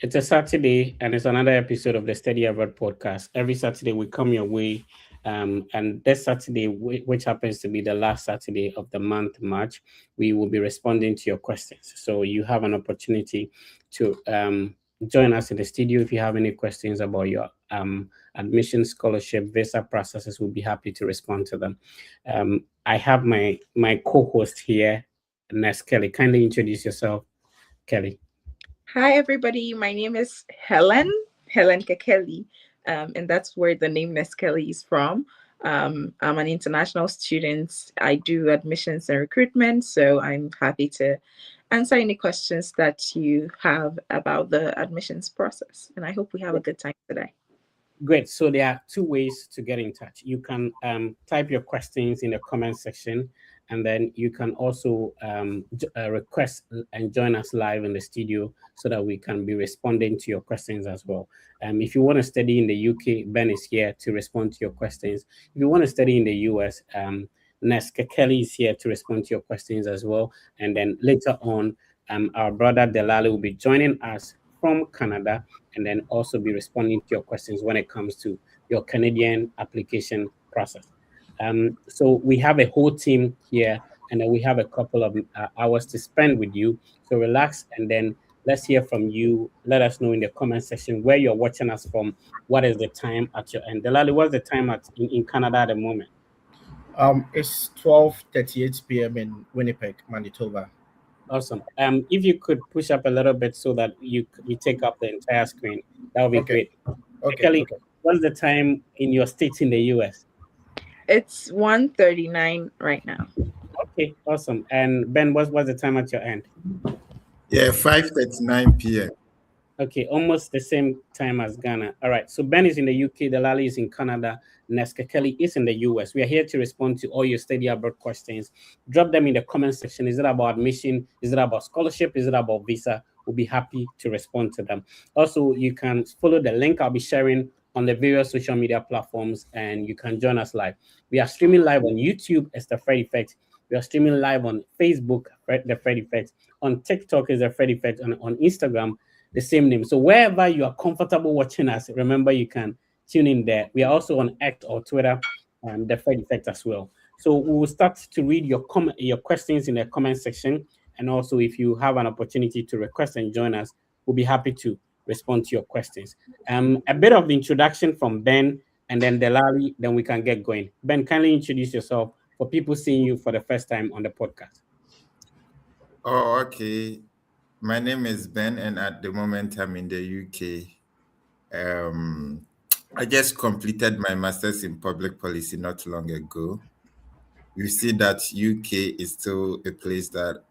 It's a Saturday, and it's another episode of the Steady Abroad podcast. Every Saturday, we come your way, and this Saturday, which happens to be the last Saturday of the month, March, we will be responding to your questions. So you have an opportunity to join us in the studio if you have any questions about your admission, scholarship, visa processes. We'll be happy to respond to them. I have my co-host here, Nes Kelly. Kindly introduce yourself, Kelly. Hi, everybody. My name is Helen Kekeli, and that's where the name Neskeli is from. I'm an international student. I do admissions and recruitment, so I'm happy to answer any questions that you have about the admissions process. And I hope we have a good time today. Great. So there are two ways to get in touch. You can type your questions in the comment section, and then you can also request and join us live in the studio so that we can be responding to your questions as well. If you want to study in the UK, Ben is here to respond to your questions. If you want to study in the US, Neska Kelly is here to respond to your questions as well. And then later on, our brother Delali will be joining us from Canada and then also be responding to your questions when it comes to your Canadian application process. So we have a whole team here, and then we have a couple of hours to spend with you. So relax, and then let's hear from you. Let us know in the comment section where you're watching us from. What is the time at your end? Delali, what's the time in Canada at the moment? It's 12:38 p.m. in Winnipeg, Manitoba. Awesome. If you could push up a little bit so that you take up the entire screen, that would be Okay. great. Okay. Kelly, Okay. what's the time in your state in the US? It's 1:39 right now. Okay, awesome. And Ben, what's the time at your end? Yeah, 5:39 p.m. Okay, almost the same time as Ghana. All right, so Ben is in the UK, Delali is in Canada, Neska Kelly is in the US. We are here to respond to all your study abroad questions. Drop them in the comment section. Is it about admission? Is it about scholarship? Is it about visa? We'll be happy to respond to them. Also, you can follow the link I'll be sharing on the various social media platforms, and you can join us live. We are streaming live on YouTube as the Fred Effect. We are streaming live on Facebook, the Fred Effect. On TikTok is the Fred Effect, and on Instagram, the same name. So wherever you are comfortable watching us, remember you can tune in there. We are also on X or Twitter, the Fred Effect as well. So we will start to read your questions in the comment section, and also if you have an opportunity to request and join us, we'll be happy to respond to your questions. A bit of the introduction from Ben, and then Delali, then we can get going. Ben, kindly introduce yourself for people seeing you for the first time on the podcast. Oh, okay. My name is Ben, and at the moment I'm in the UK. I just completed my master's in public policy not long ago. We see that UK is still a place that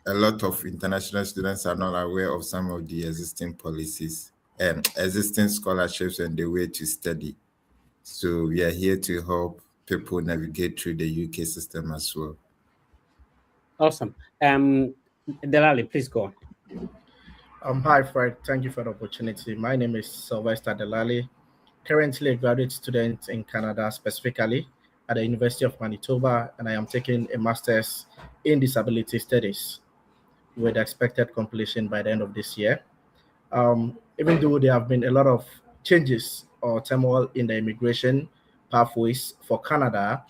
a lot of international students are not aware of some of the existing policies and existing scholarships and the way to study. So we are here to help people navigate through the UK system as well. Awesome. Delali, please go on. Hi, Fred. Thank you for the opportunity. My name is Sylvester Delali, currently a graduate student in Canada, specifically at the University of Manitoba, and I am taking a master's in disability studies with expected completion by the end of this year. Even though there have been a lot of changes or turmoil in the immigration pathways for Canada,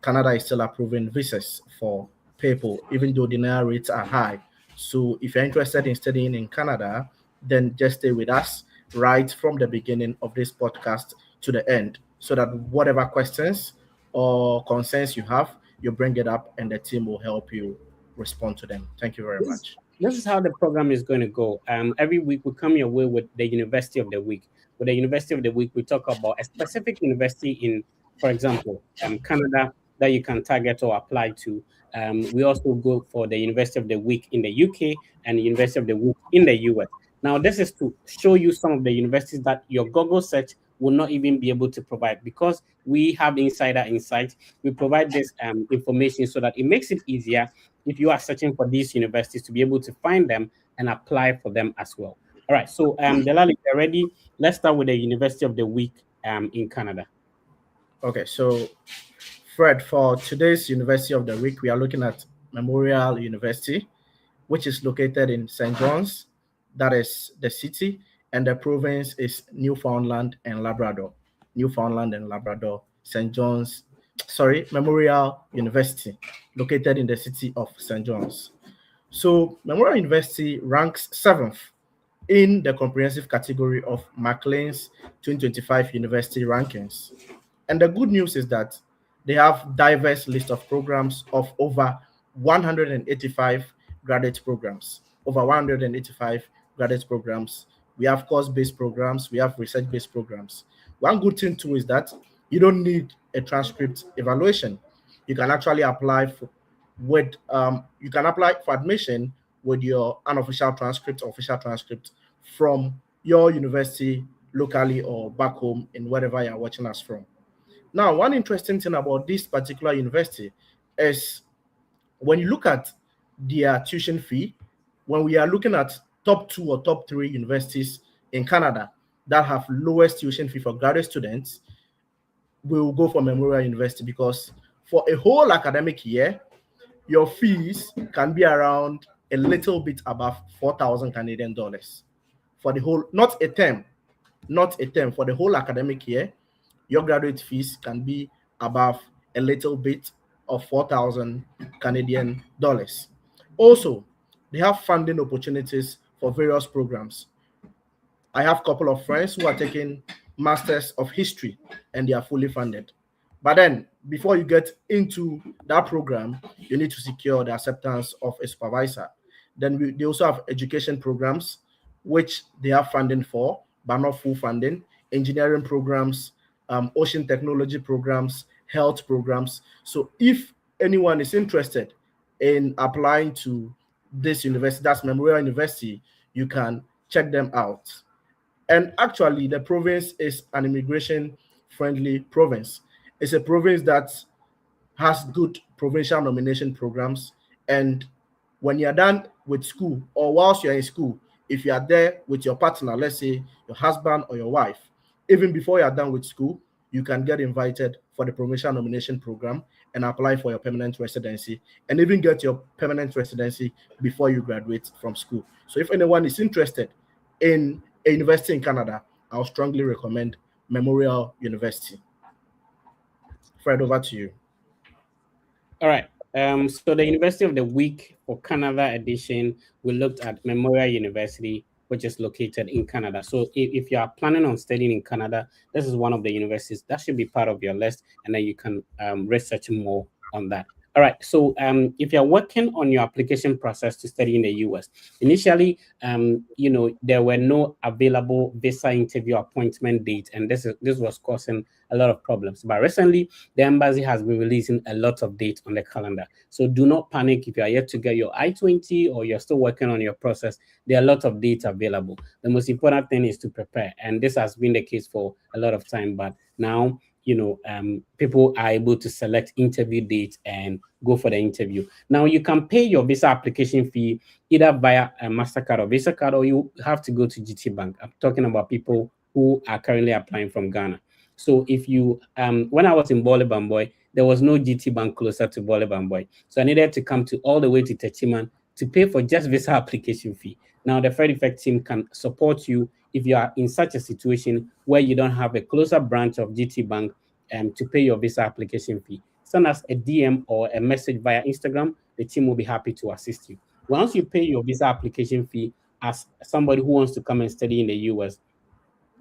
Canada is still approving visas for people, even though the denial rates are high. So if you're interested in studying in Canada, then just stay with us right from the beginning of this podcast to the end, so that whatever questions or concerns you have, you bring it up and the team will help you respond to them. Thank you very much. This is how the program is going to go. Every week we come your way with the University of the Week. With the University of the Week, we talk about a specific university in, for example, Canada that you can target or apply to. We also go for the University of the Week in the UK and the University of the Week in the US. Now, this is to show you some of the universities that your Google search will not even be able to provide, because we have insider insight. We provide this information so that it makes it easier if you are searching for these universities to be able to find them and apply for them as well. All right, so Delali, if you're ready, let's start with the University of the Week in Canada. Okay, so Fred, for today's University of the Week, we are looking at Memorial University, which is located in St. John's, that is the city, and the province is Newfoundland and Labrador. Newfoundland and Labrador, Memorial University, located in the city of St. John's. So Memorial University ranks 7th in the comprehensive category of Maclean's 2025 university rankings. And the good news is that they have diverse list of programs of over 185 graduate programs. Over 185 graduate programs. We have course-based programs. We have research-based programs. One good thing too is that you don't need a transcript evaluation. You can actually apply for admission with your unofficial transcript or official transcript from your university locally or back home in wherever you're watching us from. Now, one interesting thing about this particular university is when you look at their tuition fee, when we are looking at top 2 or top 3 universities in Canada that have lowest tuition fee for graduate students, we will go for Memorial University, because for a whole academic year, your fees can be around a little bit above 4,000 Canadian dollars for the whole, not a term, for the whole academic year. Your graduate fees can be above a little bit of 4,000 Canadian dollars. Also, they have funding opportunities for various programs. I have a couple of friends who are taking Masters of History, and they are fully funded. But then, before you get into that program, you need to secure the acceptance of a supervisor. Then they also have education programs, which they have funding for, but not full funding, engineering programs, ocean technology programs, health programs. So if anyone is interested in applying to this university, that's Memorial University, you can check them out. And actually, the province is an immigration-friendly province. It's a province that has good provincial nomination programs. And when you're done with school, or whilst you're in school, if you are there with your partner, let's say your husband or your wife, even before you're done with school, you can get invited for the provincial nomination program and apply for your permanent residency, and even get your permanent residency before you graduate from school. So if anyone is interested in a university in Canada, I'll strongly recommend Memorial University. Fred, over to you. All right. So the University of the Week for Canada edition, we looked at Memorial University, which is located in Canada. So if you are planning on studying in Canada, this is one of the universities that should be part of your list, and then you can research more on that. All right, so if you're working on your application process to study in the US, initially, there were no available visa interview appointment date, and this was causing a lot of problems. But recently, the embassy has been releasing a lot of dates on the calendar. So do not panic if you are yet to get your I-20 or you're still working on your process. There are a lot of dates available. The most important thing is to prepare, and this has been the case for a lot of time, but now people are able to select interview dates and go for the interview. Now you can pay your visa application fee either via a MasterCard or Visa card, or you have to go to GT Bank. I'm talking about people who are currently applying from Ghana. So if you, when I was in Bole Bamboy, there was no GT Bank closer to Bole Bamboy. So I needed to come all the way to Techiman to pay for just visa application fee. Now the Fred Effect team can support you if you are in such a situation where you don't have a closer branch of GT Bank to pay your visa application fee. Send us a DM or a message via Instagram. The team will be happy to assist you. Once you pay your visa application fee as somebody who wants to come and study in the US,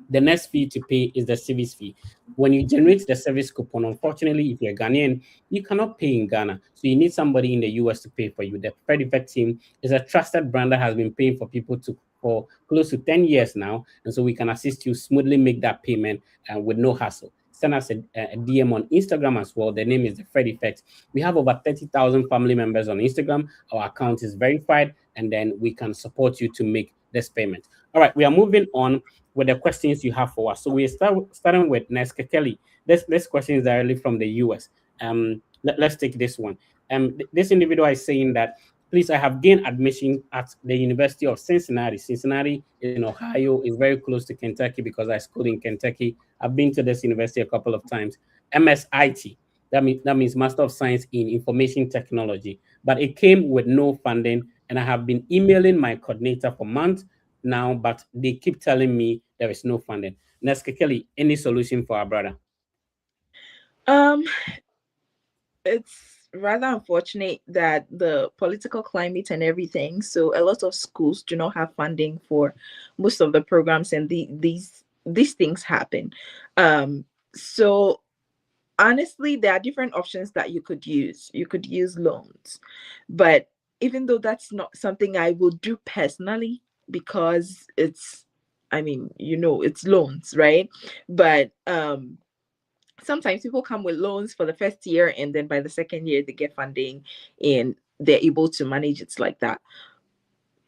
the next fee to pay is the service fee. When you generate the service coupon, unfortunately, if you're Ghanaian, you cannot pay in Ghana. So you need somebody in the US to pay for you. The Fred Effect team is a trusted brand that has been paying for people for close to 10 years now. And so we can assist you smoothly make that payment with no hassle. Send us a DM on Instagram as well. The name is The Fred Effect. We have over 30,000 family members on Instagram. Our account is verified, and then we can support you to make this payment. All right, we are moving on with the questions you have for us. So we are starting with Neska Kelly. This question is directly from the US. Let's take this one. This individual is saying that, please, I have gained admission at the University of Cincinnati. Cincinnati in Ohio is very close to Kentucky because I schooled in Kentucky. I've been to this university a couple of times. MSIT, that means Master of Science in Information Technology. But it came with no funding, and I have been emailing my coordinator for months, now, but they keep telling me there is no funding. Neskekeli, any solution for our brother? It's rather unfortunate that the political climate and everything, so a lot of schools do not have funding for most of the programs, and these things happen. So honestly, there are different options that you could use. You could use loans, but even though that's not something I will do personally, because it's, I mean, it's loans, right? But sometimes people come with loans for the first year, and then by the second year they get funding and they're able to manage it like that.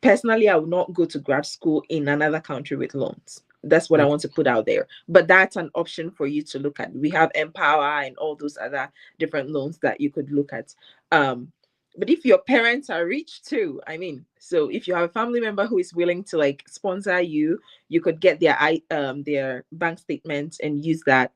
Personally, I would not go to grad school in another country with loans. That's what I want to put out there. But that's an option for you to look at. We have Empower and all those other different loans that you could look at. But if your parents are rich too, I mean, so if you have a family member who is willing to like sponsor you, you could get their bank statements and use that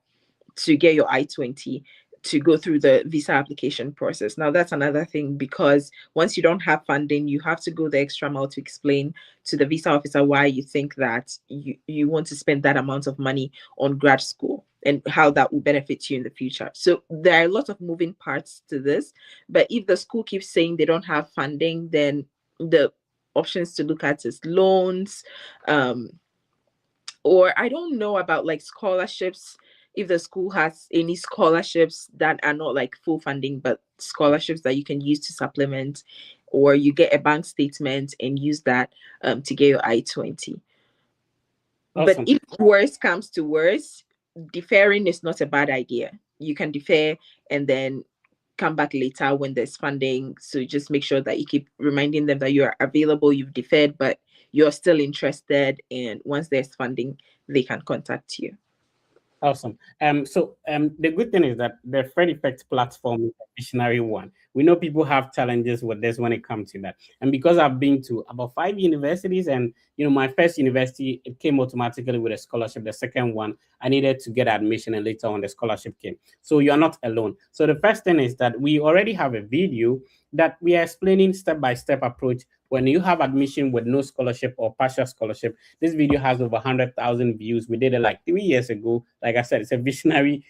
to get your I-20 to go through the visa application process. Now that's another thing, because once you don't have funding, you have to go the extra mile to explain to the visa officer why you think that you want to spend that amount of money on grad school and how that will benefit you in the future. So there are a lot of moving parts to this, but if the school keeps saying they don't have funding, then the options to look at is loans, or I don't know about like scholarships, if the school has any scholarships that are not like full funding, but scholarships that you can use to supplement, or you get a bank statement and use that to get your I-20. Awesome. But if worse comes to worse, deferring is not a bad idea. You can defer and then come back later when there's funding. So just make sure that you keep reminding them that you are available, you've deferred, but you're still interested. And once there's funding, they can contact you. Awesome. The good thing is that the Fred Effect platform is a visionary one. We know people have challenges with this when it comes to that. And because I've been to about 5 universities, and my first university, it came automatically with a scholarship. The second one, I needed to get admission, and later on the scholarship came. So you're not alone. So the first thing is that we already have a video that we are explaining step-by-step approach when you have admission with no scholarship or partial scholarship. This video has over 100,000 views. We did it like 3 years ago. Like I said, it's a visionary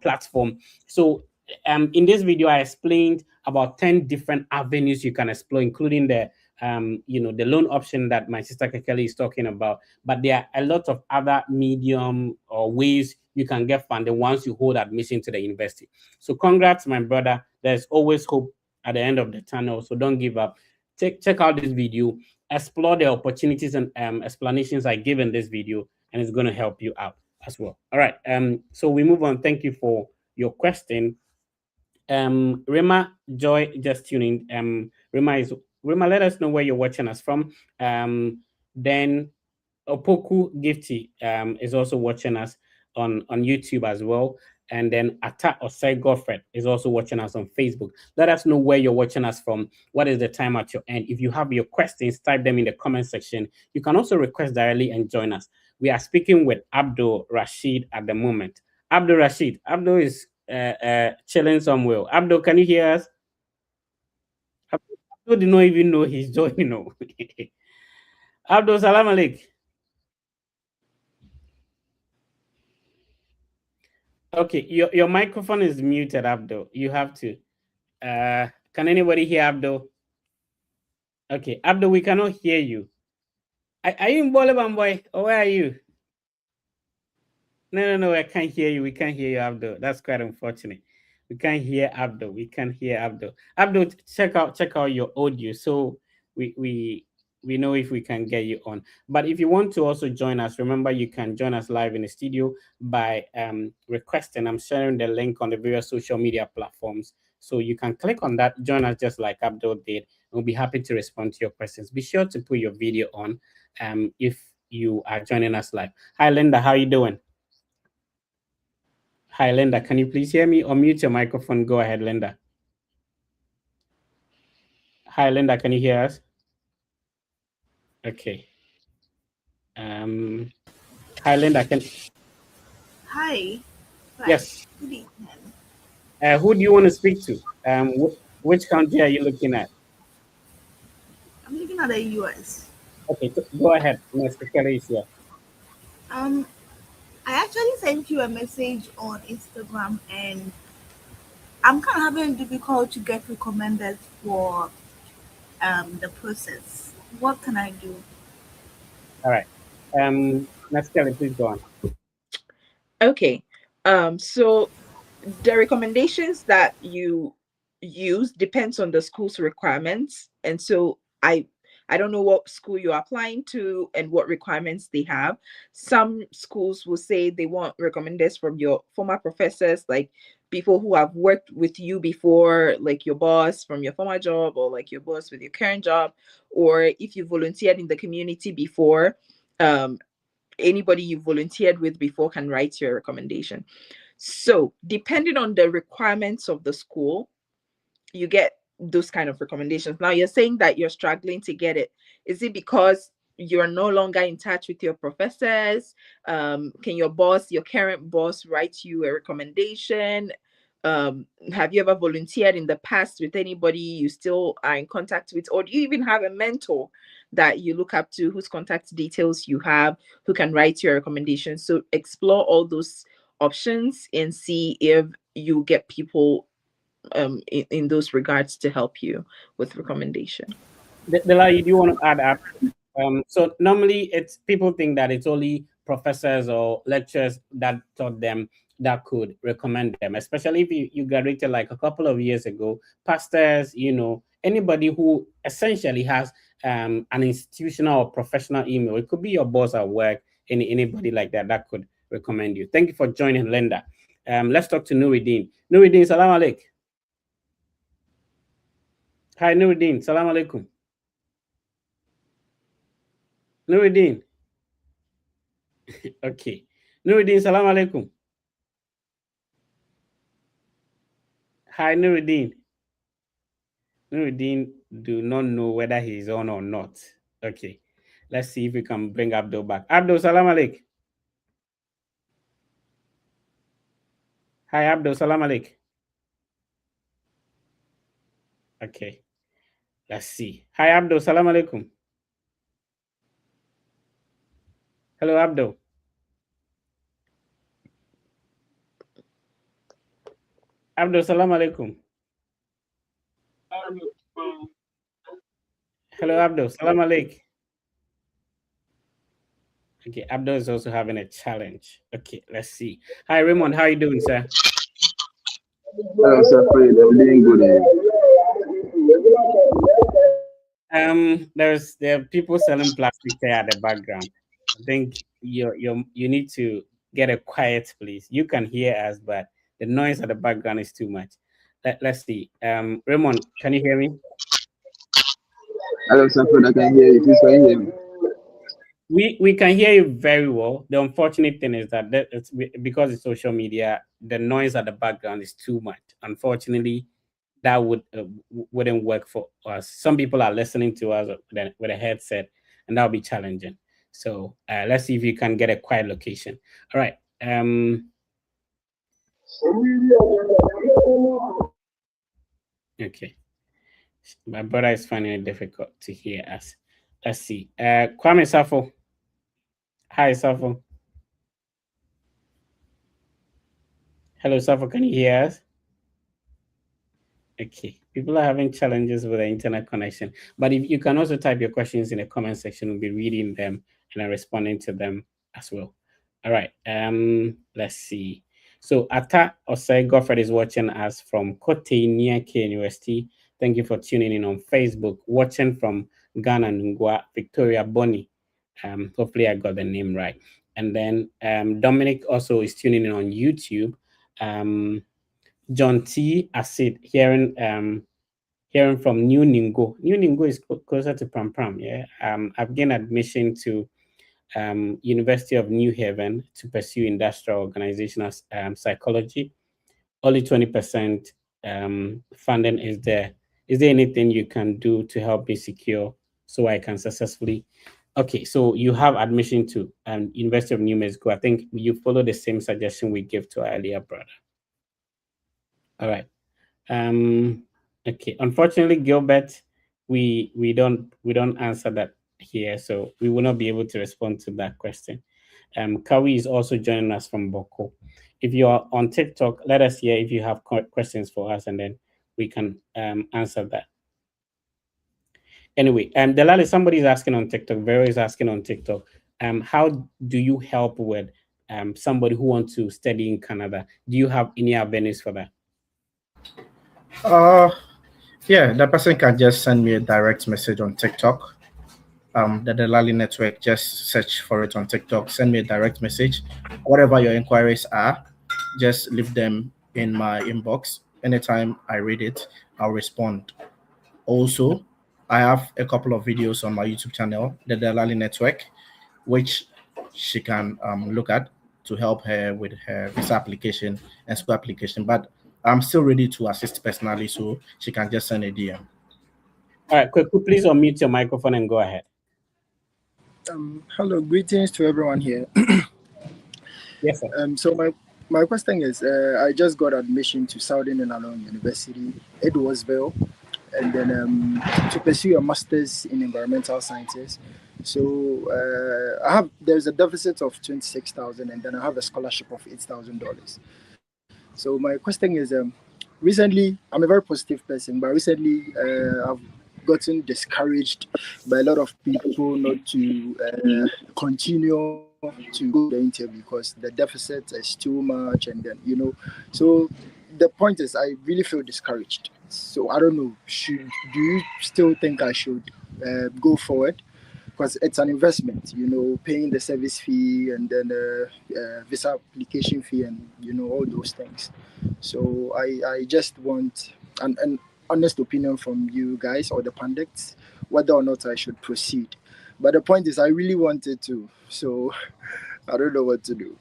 platform. So in this video, I explained about 10 different avenues you can explore, including the loan option that my sister Kekeli is talking about. But there are a lot of other medium or ways you can get funding once you hold admission to the university. So congrats, my brother. There's always hope at the end of the tunnel. So don't give up. Check out this video, explore the opportunities and explanations I give in this video, and it's going to help you out as well. All right. So we move on. Thank you for your question. Rima Joy just tuning. Rima, let us know where you're watching us from. Then Opoku Gifty is also watching us on YouTube as well. And then Ata Osei Godfred is also watching us on Facebook. Let us know where you're watching us from. What is the time at your end? If you have your questions, type them in the comment section. You can also request directly and join us. We are speaking with Abdul Rashid at the moment. Abdul Rashid. Abdul is chilling somewhere. Abdul, can you hear us? Abdul did not even know he's joining. Abdul, salam alaikum. Okay, your microphone is muted, Abdul. You have to. Can anybody hear Abdul? Okay, Abdul, we cannot hear you. Are you in Bolivar, boy? Or where are you? No, I can't hear you. We can't hear you, Abdul. That's quite unfortunate. We can't hear Abdul. We can't hear Abdul. Abdul, check out your audio so we know if we can get you on. But if you want to also join us, remember you can join us live in the studio by requesting. I'm sharing the link on the various social media platforms. So you can click on that, join us just like Abdul did. We'll be happy to respond to your questions. Be sure to put your video on if you are joining us live. Hi, Linda. How are you doing? Hi, Linda. Can you please hear me? Or mute your microphone. Go ahead, Linda. Hi, Linda. Can you hear us? Okay. Hi, Linda. Hi. Yes. Good evening. Who do you want to speak to? Which country are you looking at? I'm looking at the US. Okay, so go ahead. Mr. Kelly is here. Um, I actually sent you a message on Instagram, and I'm kind of having difficult to get recommended for the process. What can I do? All right. Ms. Kelly, please go on. Okay. So the recommendations that you use depends on the school's requirements, and so I don't know what school you're applying to and what requirements they have. Some schools will say they want recommenders from your former professors, like people who have worked with you before, like your boss from your former job, or like your boss with your current job, or if you volunteered in the community before. Anybody you volunteered with before can write your recommendation. So, depending on the requirements of the school, you get those kind of recommendations. Now, you're saying that you're struggling to get it. Is it because you're no longer in touch with your professors? Can your boss, your current boss, write you a recommendation? Have you ever volunteered in the past with anybody you still are in contact with? Or do you even have a mentor that you look up to, whose contact details you have, who can write your recommendations? So explore all those options and see if you get people in those regards to help you with recommendation. Delali, do you want to add up? So normally it's people think that it's only professors or lecturers that taught them that could recommend them, especially if you graduated like a couple of years ago. Pastors, anybody who essentially has an institutional or professional email. It could be your boss at work, anybody like that could recommend you. Thank you for joining, Linda. Let's talk to Nuruddin. Nuruddin, salam alaikum. Hi, Nuruddin, salam alaikum. Nuruddin. Okay. Nuruddin, salam alaikum. Hi, Nuruddin. Nuruddin do not know whether he's on or not. Okay. Let's see if we can bring Abdul back. Abdul, salam alaikum. Hi, Abdul, salam alaikum. Okay. Let's see. Hi, Abdul, salam alaikum. Hello, Abdul. Abdul, salam alaikum. Hello, Abdul, salam alaikum. Okay, Abdul is also having a challenge. Okay, let's see. Hi, Raymond, how are you doing, sir? Hello, sir. Fred. I'm doing good. There are people selling plastic there at the background. I think you need to get a quiet place. You can hear us, but the noise at the background is too much. Let's see. Raymond, can you hear me? Hello, sir. Fred. I can hear you. Please, can you hear me? We can hear you very well. The unfortunate thing is that because it's social media, the noise at the background is too much. Unfortunately, that wouldn't work for us. Some people are listening to us with a headset, and that'll be challenging. So let's see if you can get a quiet location. All right. Okay. My brother is finding it difficult to hear us. Let's see. Kwame Safo. Hi, Safo. Hello, Safo. Can you hear us? Okay. People are having challenges with the internet connection. But if you can also type your questions in the comment section, we'll be reading them and responding to them as well. All right. Let's see. So Ata Osei Goffred is watching us from Kote near K University. Thank you for tuning in on Facebook. Watching from Ghana, Nungwa, Victoria Boni. Hopefully I got the name right. And then Dominic also is tuning in on YouTube. John T. Acid hearing from New Ningo. New Ningo is closer to Pram Pram. Yeah. I've gained admission to University of New Haven to pursue industrial organizational psychology. Only 20% funding is there. Is there anything you can do to help me secure so I can successfully? Okay, so you have admission to University of New Mexico. I think you follow the same suggestion we gave to our earlier brother. All right. Okay. Unfortunately, Gilbert, we don't answer that here, so we will not be able to respond to that question. Kawi is also joining us from Boko. If you are on TikTok, let us hear if you have questions for us, and then we can answer that. Anyway, Delali, somebody is asking on TikTok. Vero is asking on TikTok. How do you help with somebody who wants to study in Canada? Do you have any avenues for that? Yeah, the person can just send me a direct message on TikTok. The Delali Network, just search for it on TikTok, send me a direct message. Whatever your inquiries are, just leave them in my inbox. Anytime I read it, I'll respond. Also, I have a couple of videos on my YouTube channel, the Delali Network, which she can look at to help her with her visa application and school application. But I'm still ready to assist personally, so she can just send a DM. All right, quick, please unmute your microphone and go ahead. Hello, greetings to everyone here. Yes, sir. So my question is, I just got admission to Southern Illinois University, Edwardsville, and then to pursue a master's in environmental sciences. So there's a deficit of $26,000, and then I have a scholarship of $8,000. So my question is, recently I'm a very positive person, but recently I've gotten discouraged by a lot of people not to continue to go to the interview because the deficit is too much, and then so the point is I really feel discouraged. So I don't know, do you still think I should go forward? Because it's an investment, paying the service fee and then visa application fee and all those things. So I just want an honest opinion from you guys or the pundits whether or not I should proceed. But the point is I really wanted to, so I don't know what to do.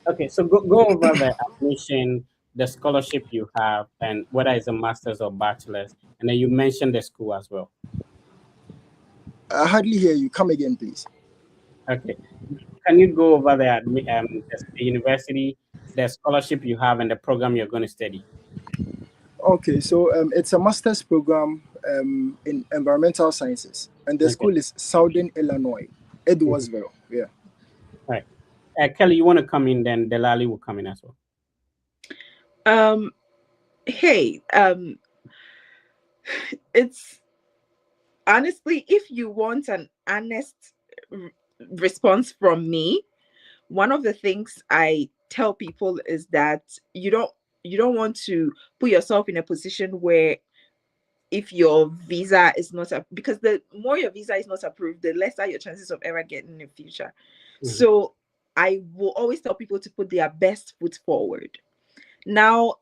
Okay, so go over the admission, the scholarship you have, and whether it's a master's or bachelor's, and then you mentioned the school as well. I hardly hear you. Come again, please. Okay, can you go over the university, the scholarship you have, and the program you're going to study? Okay, so it's a master's program in environmental sciences, and the school is Southern Illinois, Edwardsville. Yeah. All right. Kelly, you want to come in? Then Delali will come in as well. Hey, it's honestly, if you want an honest response from me, one of the things I tell people is that you don't want to put yourself in a position where if your visa is not because the more your visa is not approved, the lesser your chances of ever getting in the future. Mm-hmm. So I will always tell people to put their best foot forward. Now,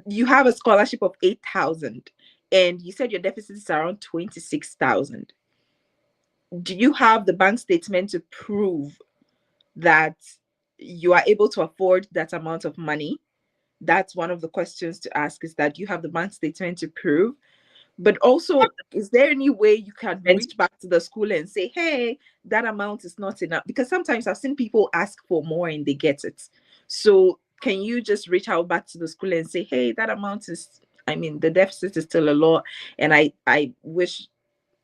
you have a scholarship of $8,000 and you said your deficit is around $26,000. Do you have the bank statement to prove that you are able to afford that amount of money? That's one of the questions to ask, is that you have the bank statement to prove. But also, is there any way you can reach back to the school and say, hey, that amount is not enough? Because sometimes I've seen people ask for more and they get it. So can you just reach out back to the school and say, hey, that amount is, the deficit is still a lot. And I wish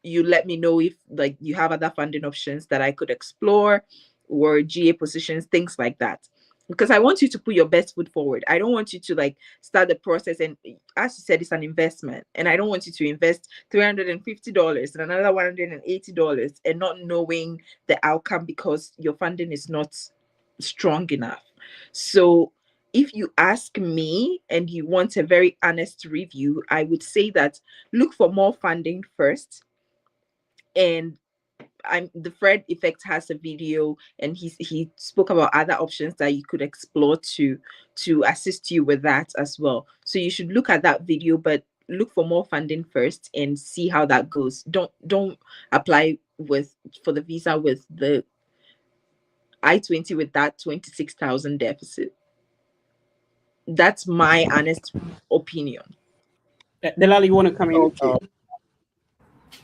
you let me know if you have other funding options that I could explore, or GA positions, things like that. Because I want you to put your best foot forward. I don't want you to start the process, and as you said, it's an investment, and I don't want you to invest $350 and another $180 and not knowing the outcome because your funding is not strong enough. So if you ask me and you want a very honest review, I would say that look for more funding first. And the Fred Effect has a video, and he spoke about other options that you could explore to assist you with that as well. So you should look at that video, but look for more funding first and see how that goes. Don't apply for the visa with the I-20 with that $26,000 deficit. That's my honest opinion. Delali, you want to come in? Okay.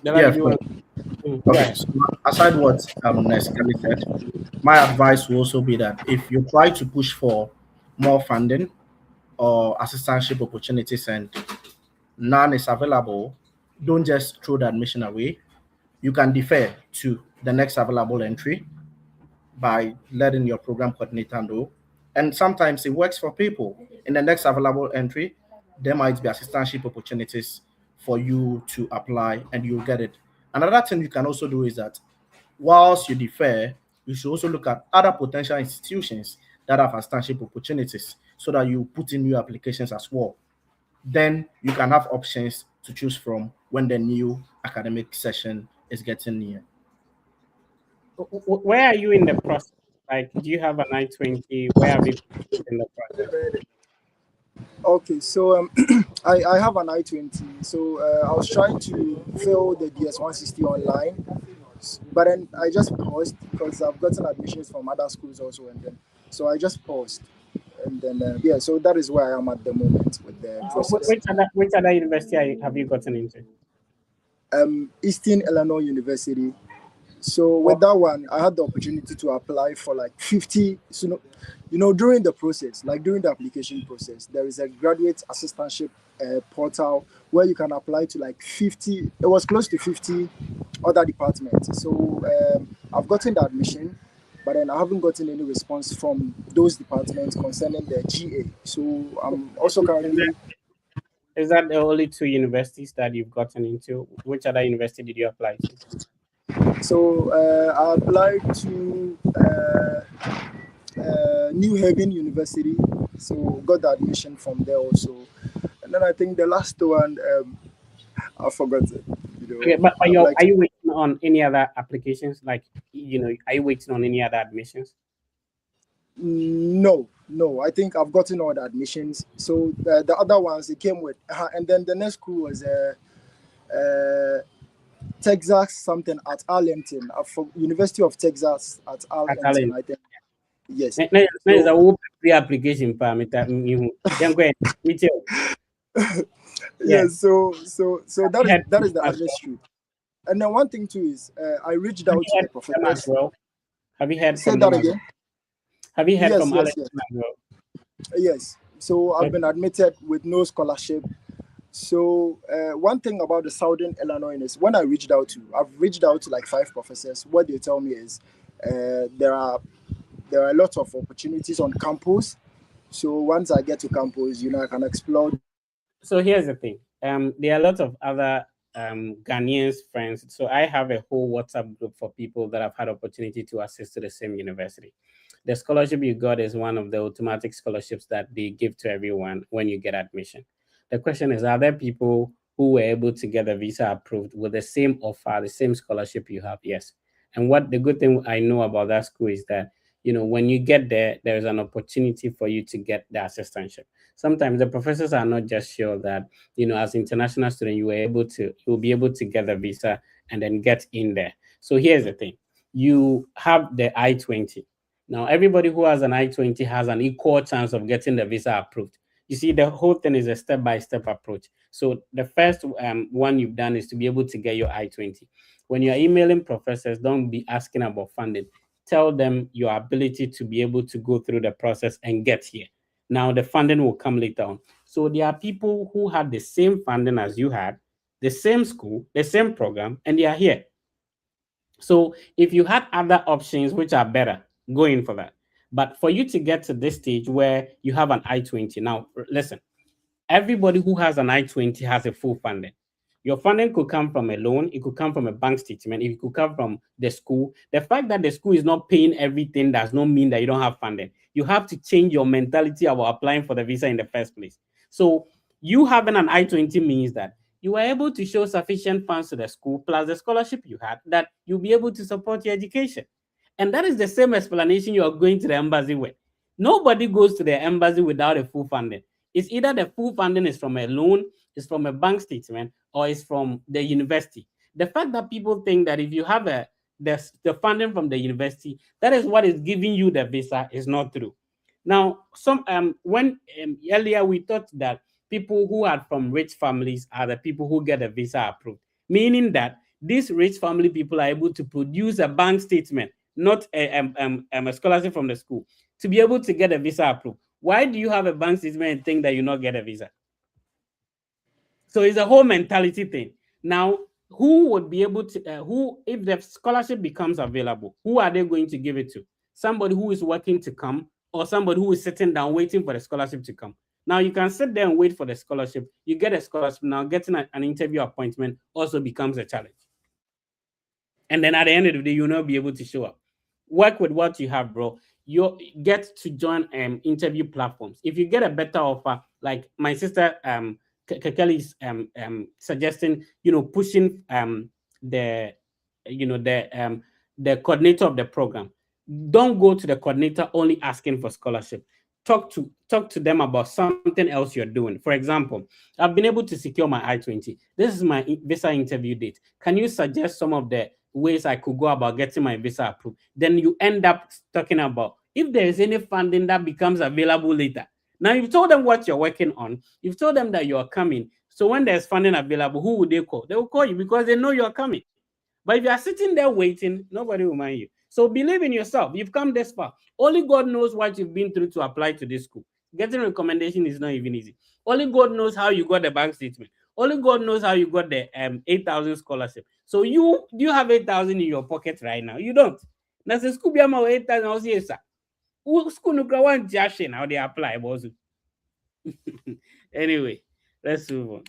Delali, you want to... Okay, so aside what Kelly said, my advice will also be that if you try to push for more funding or assistantship opportunities and none is available, don't just throw the admission away. you can defer to the next available entry by letting your program coordinator know. And sometimes it works for people. In the next available entry, there might be assistantship opportunities for you to apply and you'll get it. Another thing you can also do is that whilst you defer, you should also look at other potential institutions that have assistantship opportunities so that you put in new applications as well. Then you can have options to choose from when the new academic session is getting near. Where are you in the process? Like, do you have an I-20? Where have you been in the process? Okay, so I have an I-20. So I was trying to fill the DS-160 online, but then I just paused because I've gotten admissions from other schools also, and then so I just paused, and then yeah, so that is where I am at the moment with the process. Which other university have you gotten into? Eastern Illinois University. So with that one, I had the opportunity to apply for like 50. So, during the process, like during the application process, there is a graduate assistantship portal where you can apply to like 50. It was close to 50 other departments. So I've gotten the admission, but then I haven't gotten any response from those departments concerning the GA. So I'm also currently. Is that the only two universities that you've gotten into? Which other university did you apply to? So I applied to New Haven University, so got the admission from there also. And then I think the last one, I forgot it. Okay, but are you waiting on any other applications? Like, are you waiting on any other admissions? No. I think I've gotten all the admissions. So the other ones, it came with, and then the next school was Texas something at Arlington, University of Texas at Arlington, I think. Yes. There's a pre-application parameter. Yeah. So that is the address street. And then one thing too is I reached out to the professor as well. Have you heard from that again? Have you heard from Arlington as well? Yes. So I've been admitted with no scholarship. So one thing about the Southern Illinois is when I've reached out to like 5 professors. What they tell me is there are a lot of opportunities on campus. So once I get to campus, I can explore. So here's the thing. There are a lot of other Ghanaians friends. So I have a whole WhatsApp group for people that have had opportunity to assist to the same university. The scholarship you got is one of the automatic scholarships that they give to everyone when you get admission. The question is, are there people who were able to get a visa approved with the same offer, the same scholarship you have? Yes. And what the good thing I know about that school is that, when you get there, there's an opportunity for you to get the assistantship. Sometimes the professors are not just sure that, as an international student, you'll be able to get the visa and then get in there. So here's the thing. You have the I-20. Now, everybody who has an I-20 has an equal chance of getting the visa approved. You see, the whole thing is a step-by-step approach. So the first one you've done is to be able to get your I-20. When you're emailing professors, don't be asking about funding. Tell them your ability to be able to go through the process and get here. Now, the funding will come later on. So there are people who had the same funding as you had, the same school, the same program, and they are here. So if you had other options which are better, go in for that. But for you to get to this stage where you have an I-20, now listen, everybody who has an I-20 has a full funding. Your funding could come from a loan, it could come from a bank statement, it could come from the school. The fact that the school is not paying everything does not mean that you don't have funding. You have to change your mentality about applying for the visa in the first place. So you having an I-20 means that you were able to show sufficient funds to the school plus the scholarship you had that you'll be able to support your education. And that is the same explanation you are going to the embassy with. Nobody goes to the embassy without a full funding. It's either the full funding is from a loan, it's from a bank statement, or it's from the university. The fact that people think that if you have the funding from the university, that is what is giving you the visa is not true. Now, earlier we thought that people who are from rich families are the people who get a visa approved, meaning that these rich family people are able to produce a bank statement, not a scholarship from the school, to be able to get a visa approved. Why do you have a bank statement and think that you not get a visa? So it's a whole mentality thing. Now, who would be able to, who, if the scholarship becomes available, who are they going to give it to? Somebody who is working to come, or somebody who is sitting down waiting for the scholarship to come? Now you can sit there and wait for the scholarship. You get a scholarship. Now getting an interview appointment also becomes a challenge. And then at the end of the day, you'll not be able to show up. Work with what you have, bro. You get to join interview platforms. If you get a better offer, like my sister Kelly is suggesting, pushing the coordinator of the program. Don't go to the coordinator only asking for scholarship. Talk to them about something else you're doing. For example, I've been able to secure my I-20. This is my visa interview date. Can you suggest some of the ways I could go about getting my visa approved? Then you end up talking about if there is any funding that becomes available later. Now you've told them what you're working on. You've told them that you're coming. So when there's funding available, who would they call? They will call you because they know you're coming. But if you are sitting there waiting, nobody will mind you. So believe in yourself. You've come this far. Only God knows what you've been through to apply to this school. Getting a recommendation is not even easy. Only God knows how you got the bank statement. Only God knows how you got the 8,000 scholarship. So do you have 8,000 in your pocket right now? You don't. Now the school be 8,000. I'll say, sir. School no one jashin how they apply. Anyway, let's move on.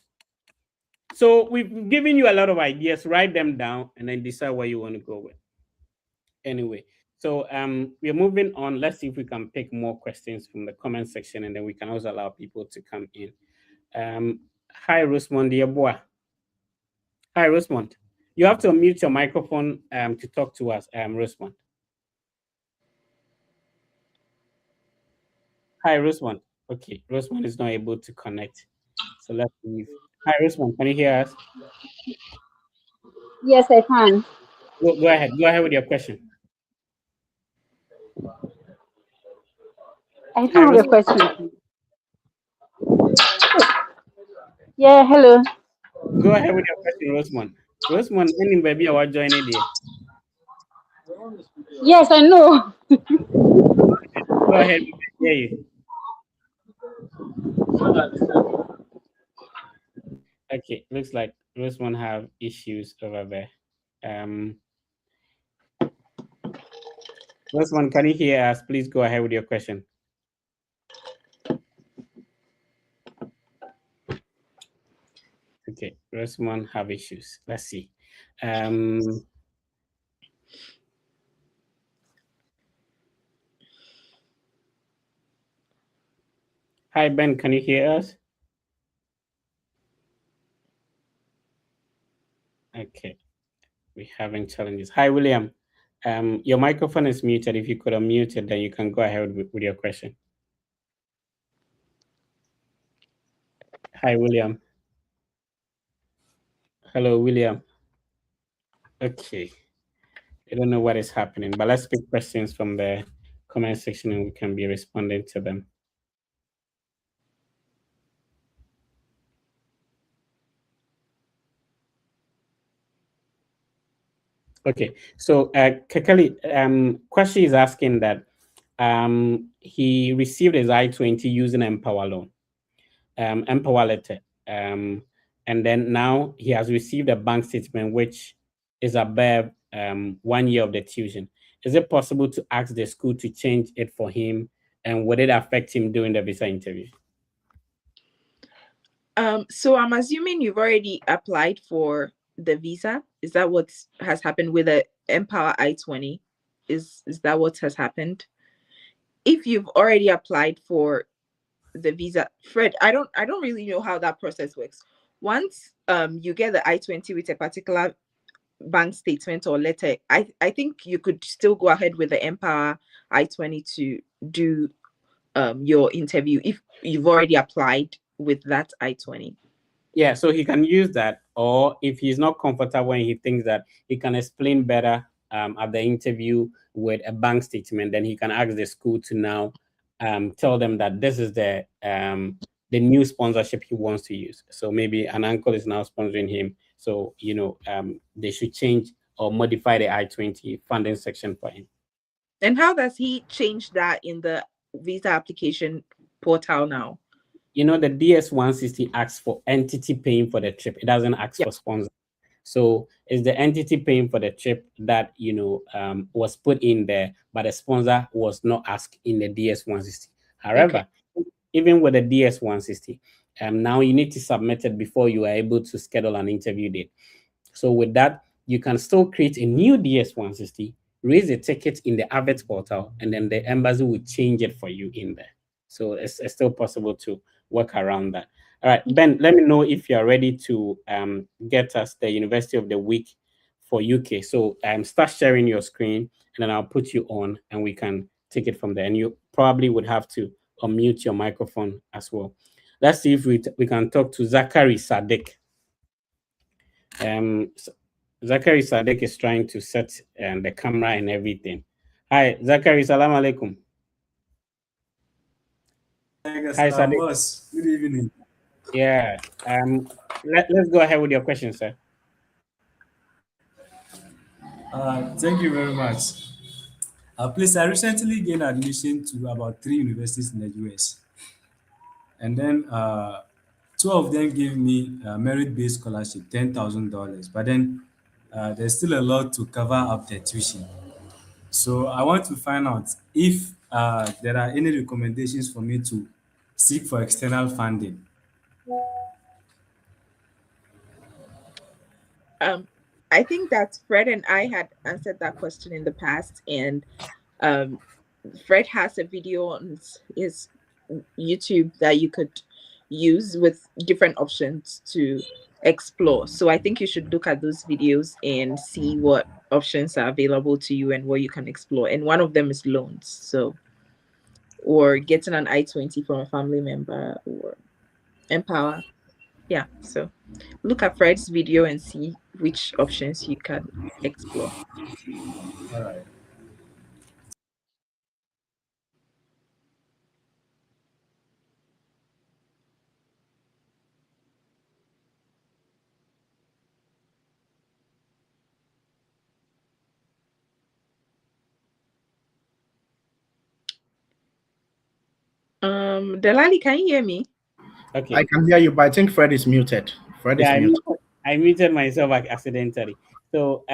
So we've given you a lot of ideas. Write them down and then decide what you want to go with. Anyway, so we're moving on. Let's see if we can pick more questions from the comment section, and then we can also allow people to come in. Hi, Rosemond, dear boy. Hi, Rosemond. You have to unmute your microphone to talk to us, Rosemond. Hi, Rosemond. Okay, Rosemond is not able to connect. So let's leave. Hi, Rosemond. Can you hear us? Yes, I can. Go ahead. Go ahead with your question. I don't have a question. Yeah, hello. Go ahead with your question, Rosemond. Rosemond, any baby I joining there. Yes, I know. Go ahead. We can hear you. Okay, looks like Rosemond have issues over there. Rosemond, can you hear us? Please go ahead with your question. Okay, Rosemond have issues. Let's see. Hi, Ben, can you hear us? Okay, we're having challenges. Hi, William. Your microphone is muted. If you could unmute it, then you can go ahead with your question. Hi, William. Hello, William. Okay. I don't know what is happening, but let's pick questions from the comment section and we can be responding to them. Okay, so Kekeli, Kwashi is asking that he received his I-20 using Empower loan, Empower letter, and then now he has received a bank statement which is above 1 year of the tuition. Is it possible to ask the school to change it for him, and would it affect him during the visa interview? So I'm assuming you've already applied for the visa. Is that what has happened with the Empower I-20? Is that what has happened? If you've already applied for the visa, Fred, I don't really know how that process works. Once you get the I-20 with a particular bank statement or letter, I think you could still go ahead with the Empower I-20 to do your interview if you've already applied with that I-20. Yeah, so he can use that, or if he's not comfortable and he thinks that he can explain better at the interview with a bank statement, then he can ask the school to now tell them that this is the new sponsorship he wants to use. So maybe an uncle is now sponsoring him, so they should change or modify the I-20 funding section for him. And how does he change that in the visa application portal now? The DS-160 asks for entity paying for the trip. It doesn't ask for sponsor. So it's the entity paying for the trip that was put in there, but the sponsor was not asked in the DS-160. However, even with the DS-160, now you need to submit it before you are able to schedule an interview date. So with that, you can still create a new DS-160, raise a ticket in the AVIT portal, and then the embassy will change it for you in there. So it's still possible to work around that. All right, Ben, let me know if you're ready to get us the University of the Week for UK. So start sharing your screen, and then I'll put you on, and we can take it from there. And you probably would have to unmute your microphone as well. Let's see if we can talk to Zachary Sadiq. Zachary Sadiq is trying to set the camera and everything. Hi, Zachary, salam alaikum. Hi, Sadiq. Good evening. Yeah. Let's go ahead with your question, sir. Thank you very much. Please, I recently gained admission to about 3 universities in the US. And then 2 of them gave me a merit-based scholarship, $10,000. But then there's still a lot to cover up the tuition. So I want to find out if there are any recommendations for me to seek for external funding. I think that Fred and I had answered that question in the past, and Fred has a video on his YouTube that you could use with different options to explore. So I think you should look at those videos and see what options are available to you and what you can explore. And one of them is loans. So, or getting an I-20 from a family member, or Empower. Yeah, so look at Fred's video and see which options you can explore. All right. Delali, can you hear me? Okay. I can hear you, but I think Fred is muted. Fred is muted. I muted myself accidentally. So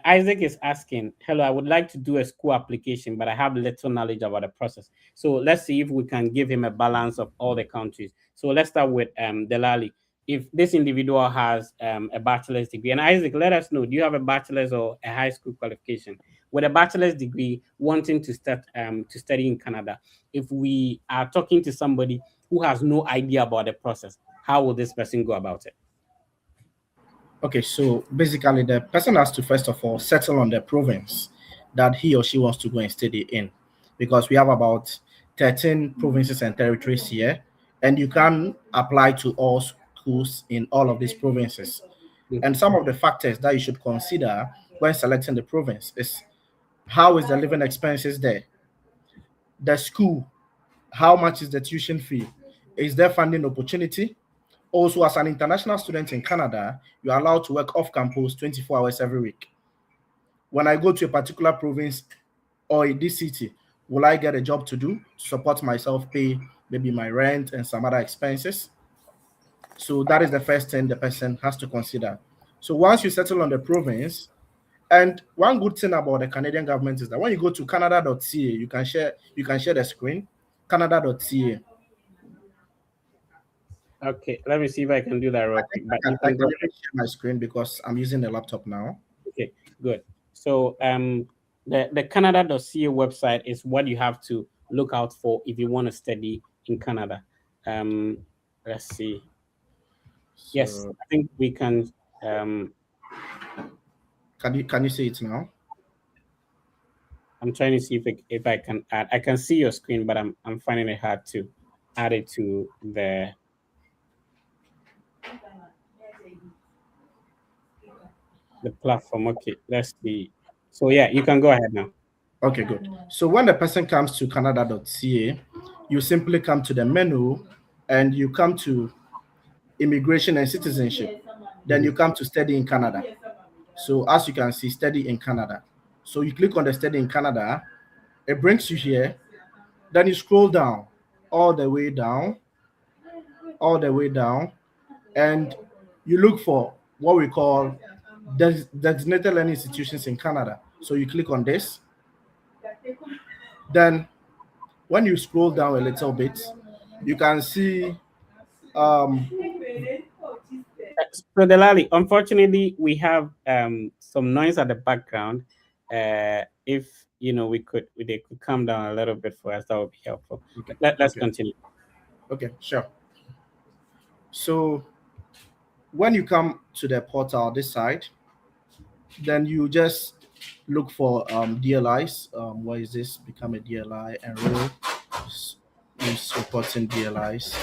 Isaac is asking, hello, I would like to do a school application, but I have little knowledge about the process. So let's see if we can give him a balance of all the countries. So let's start with Delali. If this individual has a bachelor's degree, and Isaac, let us know, do you have a bachelor's or a high school qualification? With a bachelor's degree, wanting to start to study in Canada, if we are talking to somebody who has no idea about the process, how will this person go about it? Okay, so basically the person has to first of all settle on the province that he or she wants to go and study in, because we have about 13 provinces and territories here, and you can apply to all schools in all of these provinces. And some of the factors that you should consider when selecting the province is how is the living expenses there, the school, how much is the tuition fee, is there funding opportunity? Also, as an international student in Canada, you're allowed to work off campus 24 hours every week. When I go to a particular province or in this city, will I get a job to do to support myself, pay maybe my rent and some other expenses? So that is the first thing the person has to consider. So once you settle on the province, and one good thing about the Canadian government is that when you go to canada.ca, you can share the screen, canada.ca. Okay, let me see if I can do that real quick. I can share my screen because I'm using the laptop now. Okay, good. So the Canada.ca website is what you have to look out for if you want to study in Canada. Let's see. So, yes, I think we can. Can you see it now? I'm trying to see if I can add. I can see your screen, but I'm finding it hard to add it to the platform. Okay, let's see. So yeah, you can go ahead now. Okay, good. So when the person comes to canada.ca, you simply come to the menu and you come to immigration and citizenship. Then you come to study in Canada. So as you can see, study in Canada. So you click on the study in Canada, it brings you here. Then you scroll down, all the way down, and you look for what we call designated learning institutions in Canada. So you click on this. Then when you scroll down a little bit, you can see So Delali, unfortunately, we have some noise at the background. If they could calm down a little bit for us, that would be helpful. Okay. Let's Okay. continue. Okay, sure. So when you come to the portal this side, then you just look for DLIs. What is this? Become a DLI, enroll, use reporting DLIs.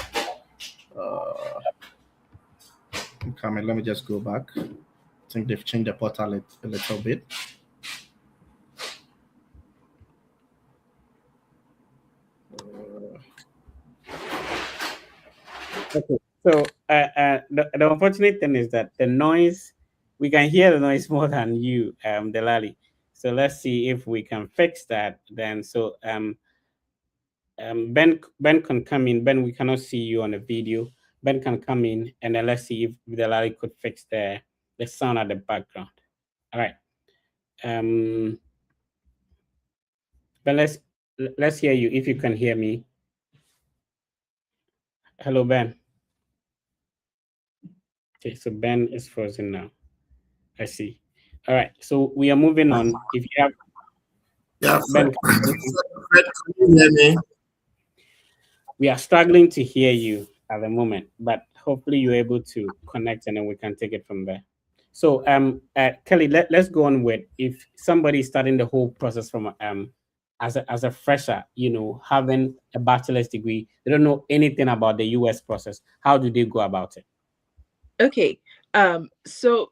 Come in, let me just go back. I think they've changed the portal a little bit. Okay. So the unfortunate thing is that the noise, we can hear the noise more than you, Delali. So let's see if we can fix that then. So Ben can come in. Ben, we cannot see you on the video. Ben can come in, and then let's see if Delali could fix the sound at the background. All right. But let's hear you if you can hear me. Hello, Ben. Okay, so Ben is frozen now. I see. All right, so we are moving on. If you have, Ben, Fred, can you hear me? we are struggling to hear you at the moment, but hopefully you're able to connect, and then we can take it from there. So, Kelly, let's go on with, if somebody is starting the whole process from as a fresher, having a bachelor's degree, they don't know anything about the US process. How do they go about it? Okay, so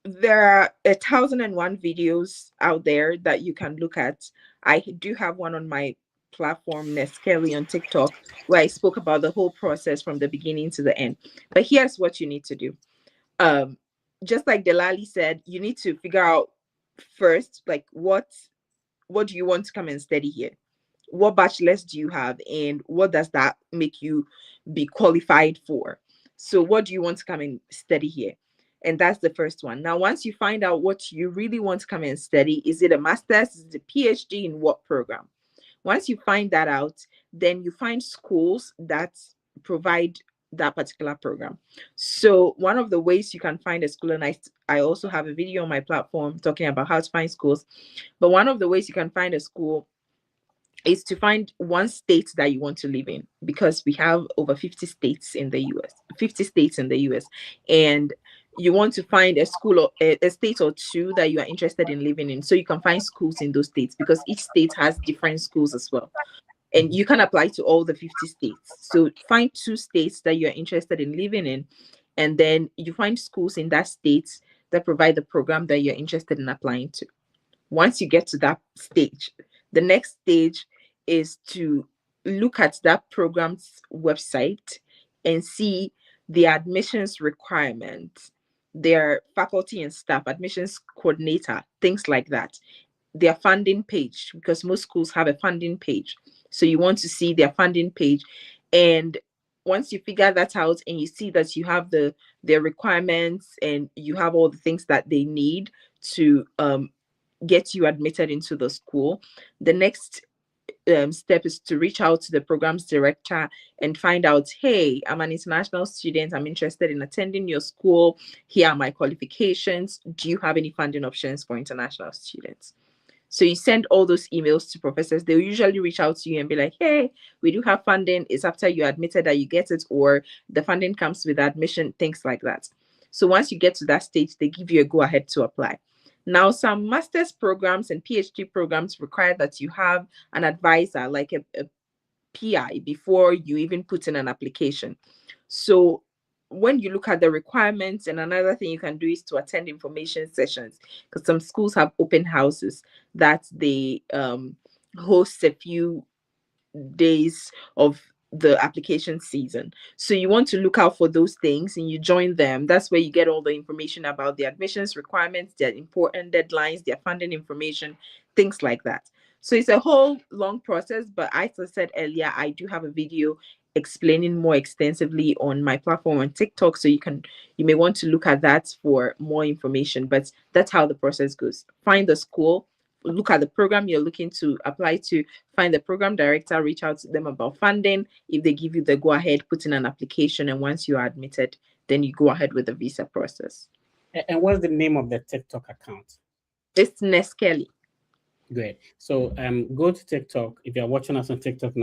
there are 1,001 videos out there that you can look at. I do have one on my platform, Neskeli, on TikTok, where I spoke about the whole process from the beginning to the end. But here's what you need to do. Just like Delali said, you need to figure out first, like, what do you want to come and study here? What bachelor's do you have, and what does that make you be qualified for? So what do you want to come and study here? And that's the first one. Now, once you find out what you really want to come and study, is it a master's, is it a PhD, in what program? Once you find that out, then you find schools that provide that particular program. So one of the ways you can find a school, and I also have a video on my platform talking about how to find schools, but one of the ways you can find a school is to find one state that you want to live in, because we have over 50 states in the US, and you want to find a school or a state or two that you are interested in living in, so you can find schools in those states, because each state has different schools as well, and you can apply to all the 50 states. So find 2 states that you're interested in living in, and then you find schools in that state that provide the program that you're interested in applying to. Once you get to that stage, the next stage is to look at that program's website and see the admissions requirements, their faculty and staff, admissions coordinator, things like that, their funding page, because most schools have a funding page. So you want to see their funding page. And once you figure that out and you see that you have their requirements and you have all the things that they need to get you admitted into the school, the next step is to reach out to the program's director and find out, hey, I'm an international student, I'm interested in attending your school, here are my qualifications, do you have any funding options for international students? So you send all those emails to professors. They'll usually reach out to you and be like, hey, we do have funding, it's after you're admitted that you get it, or the funding comes with admission, things like that. So once you get to that stage, they give you a go ahead to apply. Now, some master's programs and PhD programs require that you have an advisor, like a PI, before you even put in an application. So when you look at the requirements, and another thing you can do is to attend information sessions, because some schools have open houses that they host a few days of the application season. So you want to look out for those things and you join them. That's where you get all the information about the admissions requirements, their important deadlines, their funding information, things like that. So it's a whole long process, but as I said earlier, I do have a video explaining more extensively on my platform on TikTok. So you may want to look at that for more information. But that's how the process goes. Find the school, look at the program you're looking to apply to, find the program director, reach out to them about funding. If they give you the go ahead, put in an application, and once you are admitted, then you go ahead with the visa process. And what's the name of the TikTok account? It's Neskeli. Great. So go to TikTok. If you're watching us on TikTok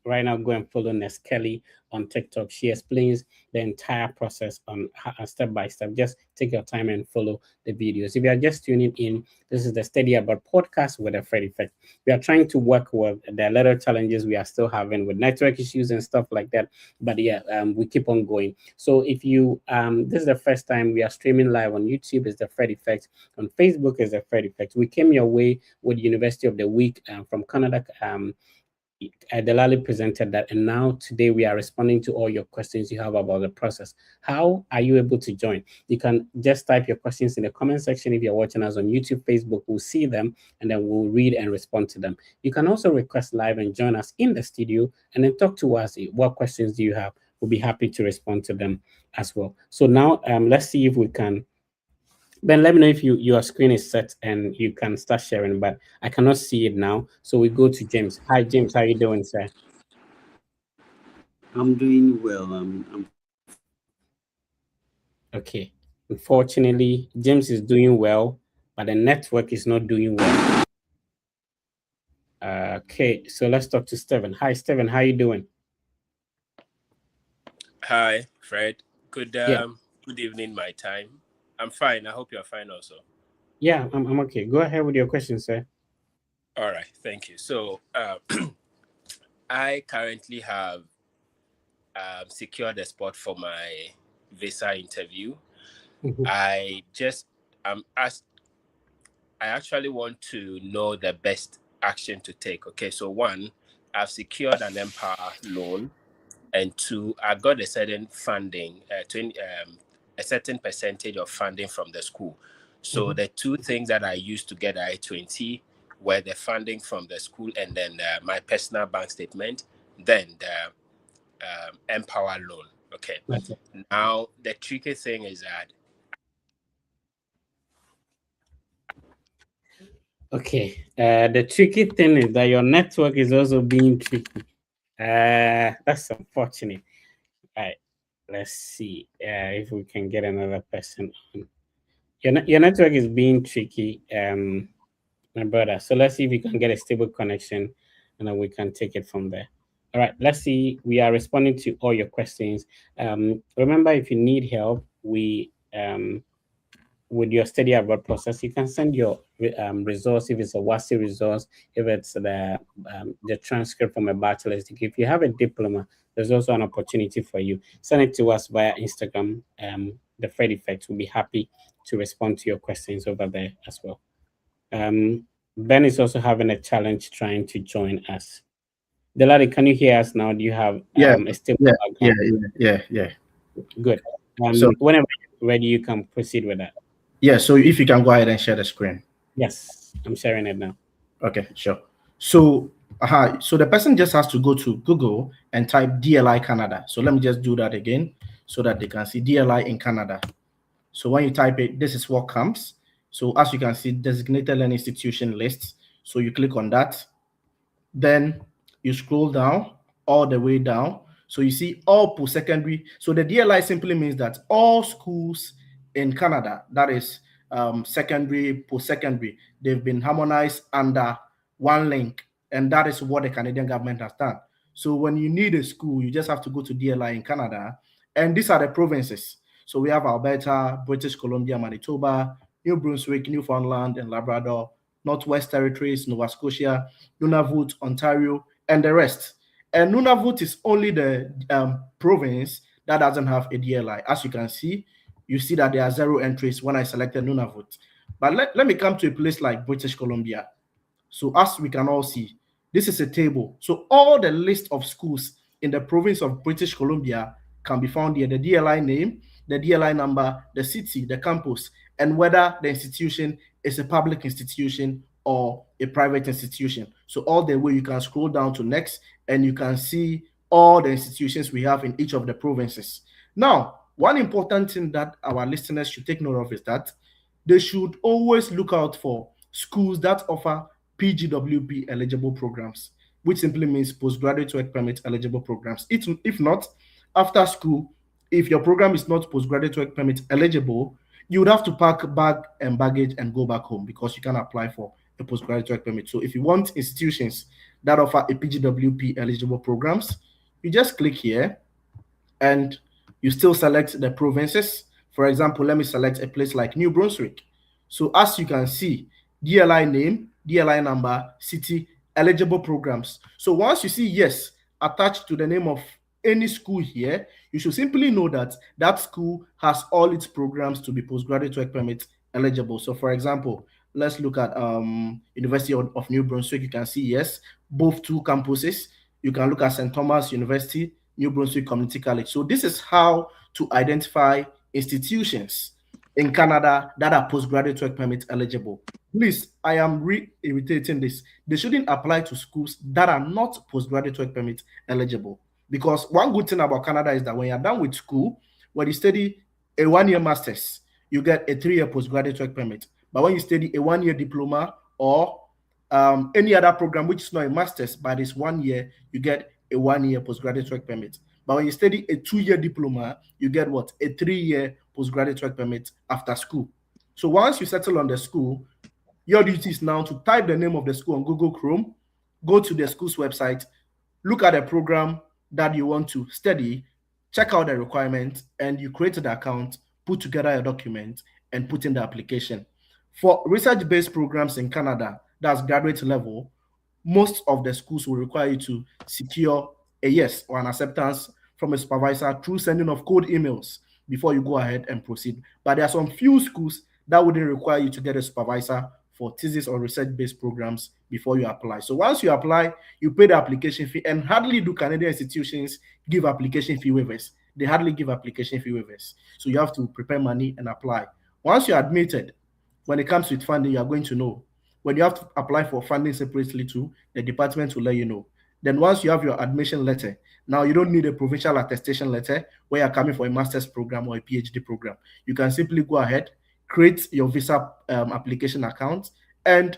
right now, go and follow Neskeli on TikTok. She explains the entire process on step by step. Just take your time and follow the videos. If you are just tuning in, this is the Study Abroad podcast with a Fred Effect. We are trying to work with the little challenges we are still having with network issues and stuff like that. But yeah, we keep on going. So if you this is the first time we are streaming live on YouTube, is the Fred Effect. On Facebook is the Fred Effect. We came your way with University of the Week from Canada. Delali presented that, and now today we are responding to all your questions you have about the process. How are you able to join? You can just type your questions in the comment section. If you're watching us on YouTube, Facebook, we'll see them and then we'll read and respond to them. You can also request live and join us in the studio and then talk to us. What questions do you have? We'll be happy to respond to them as well. So now let's see if we can. Ben, let me know if your screen is set and you can start sharing, but I cannot see it now. So we go to James. Hi, James. How are you doing, sir? I'm doing well. I'm okay. Unfortunately, James is doing well, but the network is not doing well. Okay, so let's talk to Steven. Hi, Steven. How are you doing? Hi, Fred. Good evening, my time. I'm fine. I hope you're fine also. Yeah, I'm okay. Go ahead with your question, sir. All right. Thank you. So I currently have secured a spot for my visa interview. Mm-hmm. I actually want to know the best action to take. Okay. So 1, I've secured an Empower loan, and 2, I got a certain funding, a certain percentage of funding from the school. So the 2 things that I used to get I-20 were the funding from the school and then my personal bank statement, then the Empower loan. Okay. Now, the tricky thing is that. Okay. The tricky thing is that your network is also being tricky. That's unfortunate. All right. Let's see if we can get another person on. Your network is being tricky, my brother. So let's see if we can get a stable connection and then we can take it from there. All right, let's see. We are responding to all your questions. Remember, if you need help, we with your study abroad process, you can send your resource, if it's a WASI resource, if it's the transcript from a bachelor's degree. If you have a diploma, there's also an opportunity for you. Send it to us via Instagram. The Fred Effect will be happy to respond to your questions over there as well. Ben is also having a challenge trying to join us. Delali, can you hear us now? Do you have a stable background? Yeah. Good. So whenever you're ready, you can proceed with that. Yeah, so if you can go ahead and share the screen. Yes, I'm sharing it now. Okay, sure. So the person just has to go to Google and type DLI Canada. So let me just do that again so that they can see DLI in Canada. So when you type it, this is what comes. So as you can see, designated learning institution list. So you click on that. Then you scroll down all the way down. So you see all post-secondary. So the DLI simply means that all schools in Canada, that is secondary, post-secondary, they've been harmonized under one link. And that is what the Canadian government has done. So when you need a school, you just have to go to DLI in Canada. And these are the provinces. So we have Alberta, British Columbia, Manitoba, New Brunswick, Newfoundland, and Labrador, Northwest Territories, Nova Scotia, Nunavut, Ontario, and the rest. And Nunavut is only the province that doesn't have a DLI. As you can see, you see that there are 0 entries when I selected Nunavut. But let me come to a place like British Columbia. So as we can all see, this is a table. So all the list of schools in the province of British Columbia can be found here. The DLI name, the DLI number, the city, the campus, and whether the institution is a public institution or a private institution. So all the way you can scroll down to next and you can see all the institutions we have in each of the provinces. Now, one important thing that our listeners should take note of is that they should always look out for schools that offer PGWP eligible programs, which simply means postgraduate work permit eligible programs. If not, after school, if your program is not postgraduate work permit eligible, you would have to pack bag and baggage and go back home because you can apply for a postgraduate work permit. So if you want institutions that offer a PGWP eligible programs, you just click here and you still select the provinces. For example, let me select a place like New Brunswick. So as you can see, DLI name, DLI number, city, eligible programs. So once you see yes attached to the name of any school here, you should simply know that that school has all its programs to be postgraduate work permit eligible. So for example, let's look at University of New Brunswick. You can see yes, both two campuses. You can look at St. Thomas University, New Brunswick Community College. So this is how to identify institutions in Canada that are postgraduate work permit eligible. Please, I am reiterating this. They shouldn't apply to schools that are not postgraduate work permit eligible. Because one good thing about Canada is that when you're done with school, when you study a 1-year master's, you get a 3-year postgraduate work permit. But when you study a 1-year diploma or any other program which is not a master's, but it's 1 year, you get a 1-year postgraduate work permit. But when you study a 2-year diploma, you get what? A 3-year postgraduate work permit after school. So once you settle on the school, your duty is now to type the name of the school on Google Chrome, go to the school's website, look at the program that you want to study, check out the requirements, and you create the account, put together a document, and put in the application. For research-based programs in Canada, that's graduate level, most of the schools will require you to secure a yes or an acceptance from a supervisor through sending of code emails before you go ahead and proceed. But there are some few schools that wouldn't require you to get a supervisor for thesis or research-based programs before you apply. So once you apply, you pay the application fee, and hardly do Canadian institutions give application fee waivers. They hardly give application fee waivers. So you have to prepare money and apply. Once you're admitted, when it comes with funding, you are going to know. When you have to apply for funding separately too, the department will let you know. Then once you have your admission letter, now you don't need a provincial attestation letter where you're coming for a master's program or a PhD program. You can simply go ahead, create your visa application account, and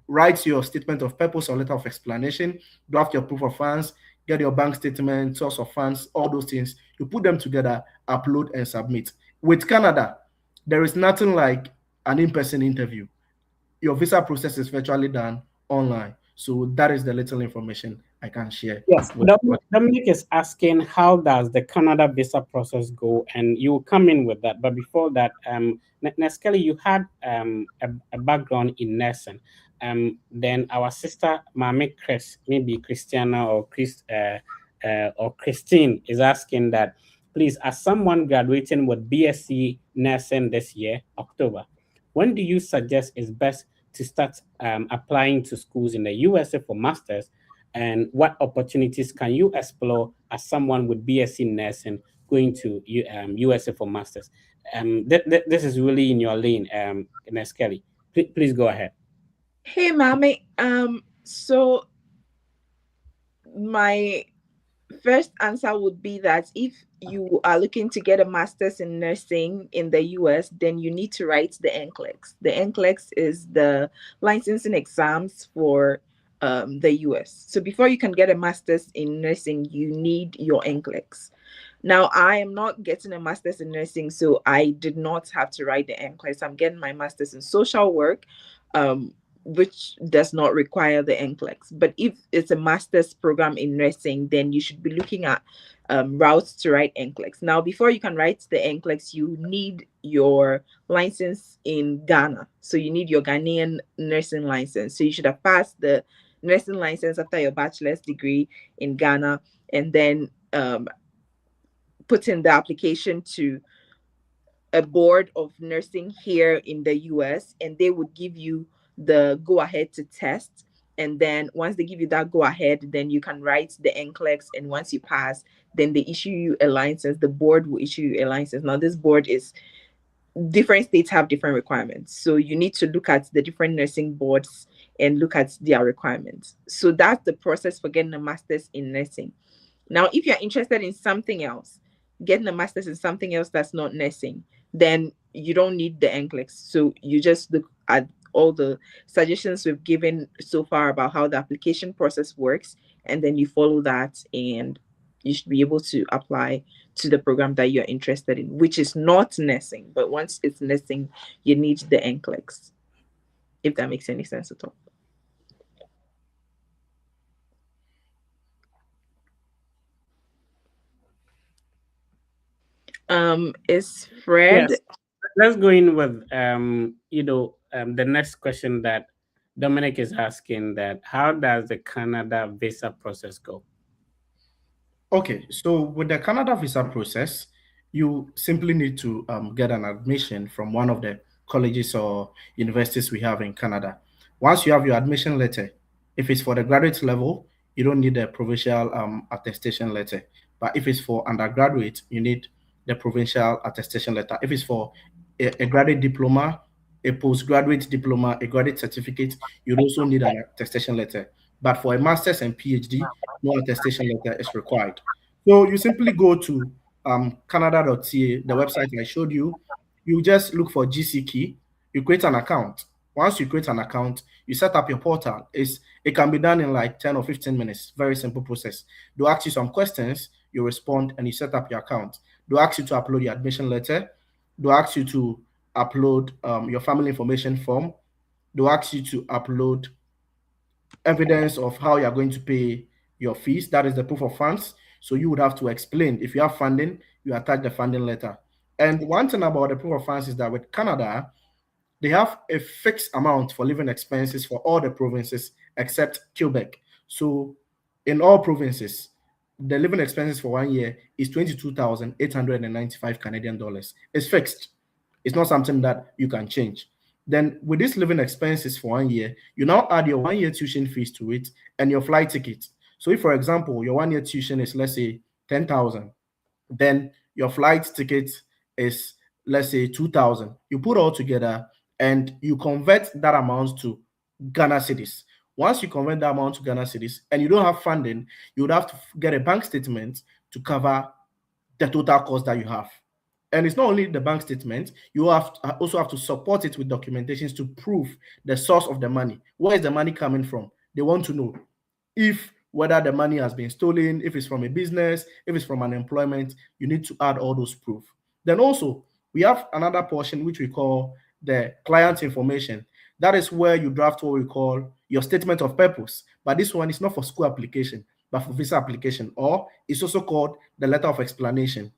write your statement of purpose or letter of explanation, draft your proof of funds, get your bank statement, source of funds, all those things. You put them together, upload, and submit. With Canada, there is nothing like an in-person interview. Your visa process is virtually done online. So that is the little information I can share. Yes, Dominic is asking, how does the Canada visa process go? And you will come in with that. But before that, Neskeli, you had a background in nursing. Then our sister, Mame Chris, maybe Christiana or Christine, is asking that, please, as someone graduating with BSc nursing this year, October, when do you suggest is best to start applying to schools in the USA for masters? And what opportunities can you explore as someone with BSc nursing going to USA for masters? This is really in your lane, Neskeli. Please go ahead. Hey, Mami. So my first answer would be that if you are looking to get a master's in nursing in the US, then you need to write the NCLEX. The NCLEX is the licensing exams for the US. So before you can get a master's in nursing, you need your NCLEX. Now, I am not getting a master's in nursing, so I did not have to write the NCLEX. I'm getting my master's in social work, which does not require the NCLEX. But if it's a master's program in nursing, then you should be looking at routes to write NCLEX. Now, before you can write the NCLEX, you need your license in Ghana. So you need your Ghanaian nursing license. So you should have passed the nursing license after your bachelor's degree in Ghana, and then put in the application to a board of nursing here in the US, and they would give you the go ahead to test. And then once they give you that go ahead, then you can write the NCLEX. And once you pass, then they issue you a license. The board will issue you a license. Now, this board is different states have different requirements. So you need to look at the different nursing boards and look at their requirements. So that's the process for getting a master's in nursing. Now, if you're interested in something else, getting a master's in something else that's not nursing, then you don't need the NCLEX. So you just look at all the suggestions we've given so far about how the application process works, and then you follow that, and you should be able to apply to the program that you're interested in, which is not nursing. But once it's nursing, you need the NCLEX, if that makes any sense at all. Is Fred? Yes. Let's go in with the next question that Dominic is asking, that how does the Canada visa process go? Okay, so with the Canada visa process, you simply need to get an admission from one of the colleges or universities we have in Canada. Once you have your admission letter, if it's for the graduate level, you don't need a provincial attestation letter. But if it's for undergraduate, you need the provincial attestation letter. If it's for a graduate diploma, a postgraduate diploma, a graduate certificate, you also need an attestation letter. But for a master's and PhD, no attestation letter is required. So you simply go to canada.ca, the website I showed you. You just look for GCKey, you create an account. Once you create an account, you set up your portal. It can be done in like 10 or 15 minutes. Very simple process. They'll ask you some questions, you respond, and you set up your account. They'll ask you to upload your admission letter. They'll ask you to upload your family information form. They'll ask you to upload evidence of how you're going to pay your fees. That is the proof of funds. So you would have to explain. If you have funding, you attach the funding letter. And one thing about the proof of funds is that with Canada, they have a fixed amount for living expenses for all the provinces except Quebec. So in all provinces, the living expenses for 1 year is 22,895 Canadian dollars. It's fixed. It's not something that you can change. Then with these living expenses for 1 year, you now add your 1 year tuition fees to it and your flight ticket. So if, for example, your 1 year tuition is, let's say, 10,000, then your flight ticket is, let's say, 2,000. You put all together and you convert that amount to Ghana cedis. Once you convert that amount to Ghana cedis and you don't have funding, you would have to get a bank statement to cover the total cost that you have. And it's not only the bank statement, you also have to support it with documentations to prove the source of the money. Where is the money coming from? They want to know whether the money has been stolen, if it's from a business, if it's from unemployment. You need to add all those proof. Then also, we have another portion which we call the client information. That is where you draft what we call your statement of purpose. But this one is not for school application, but for visa application, or it's also called the letter of explanation.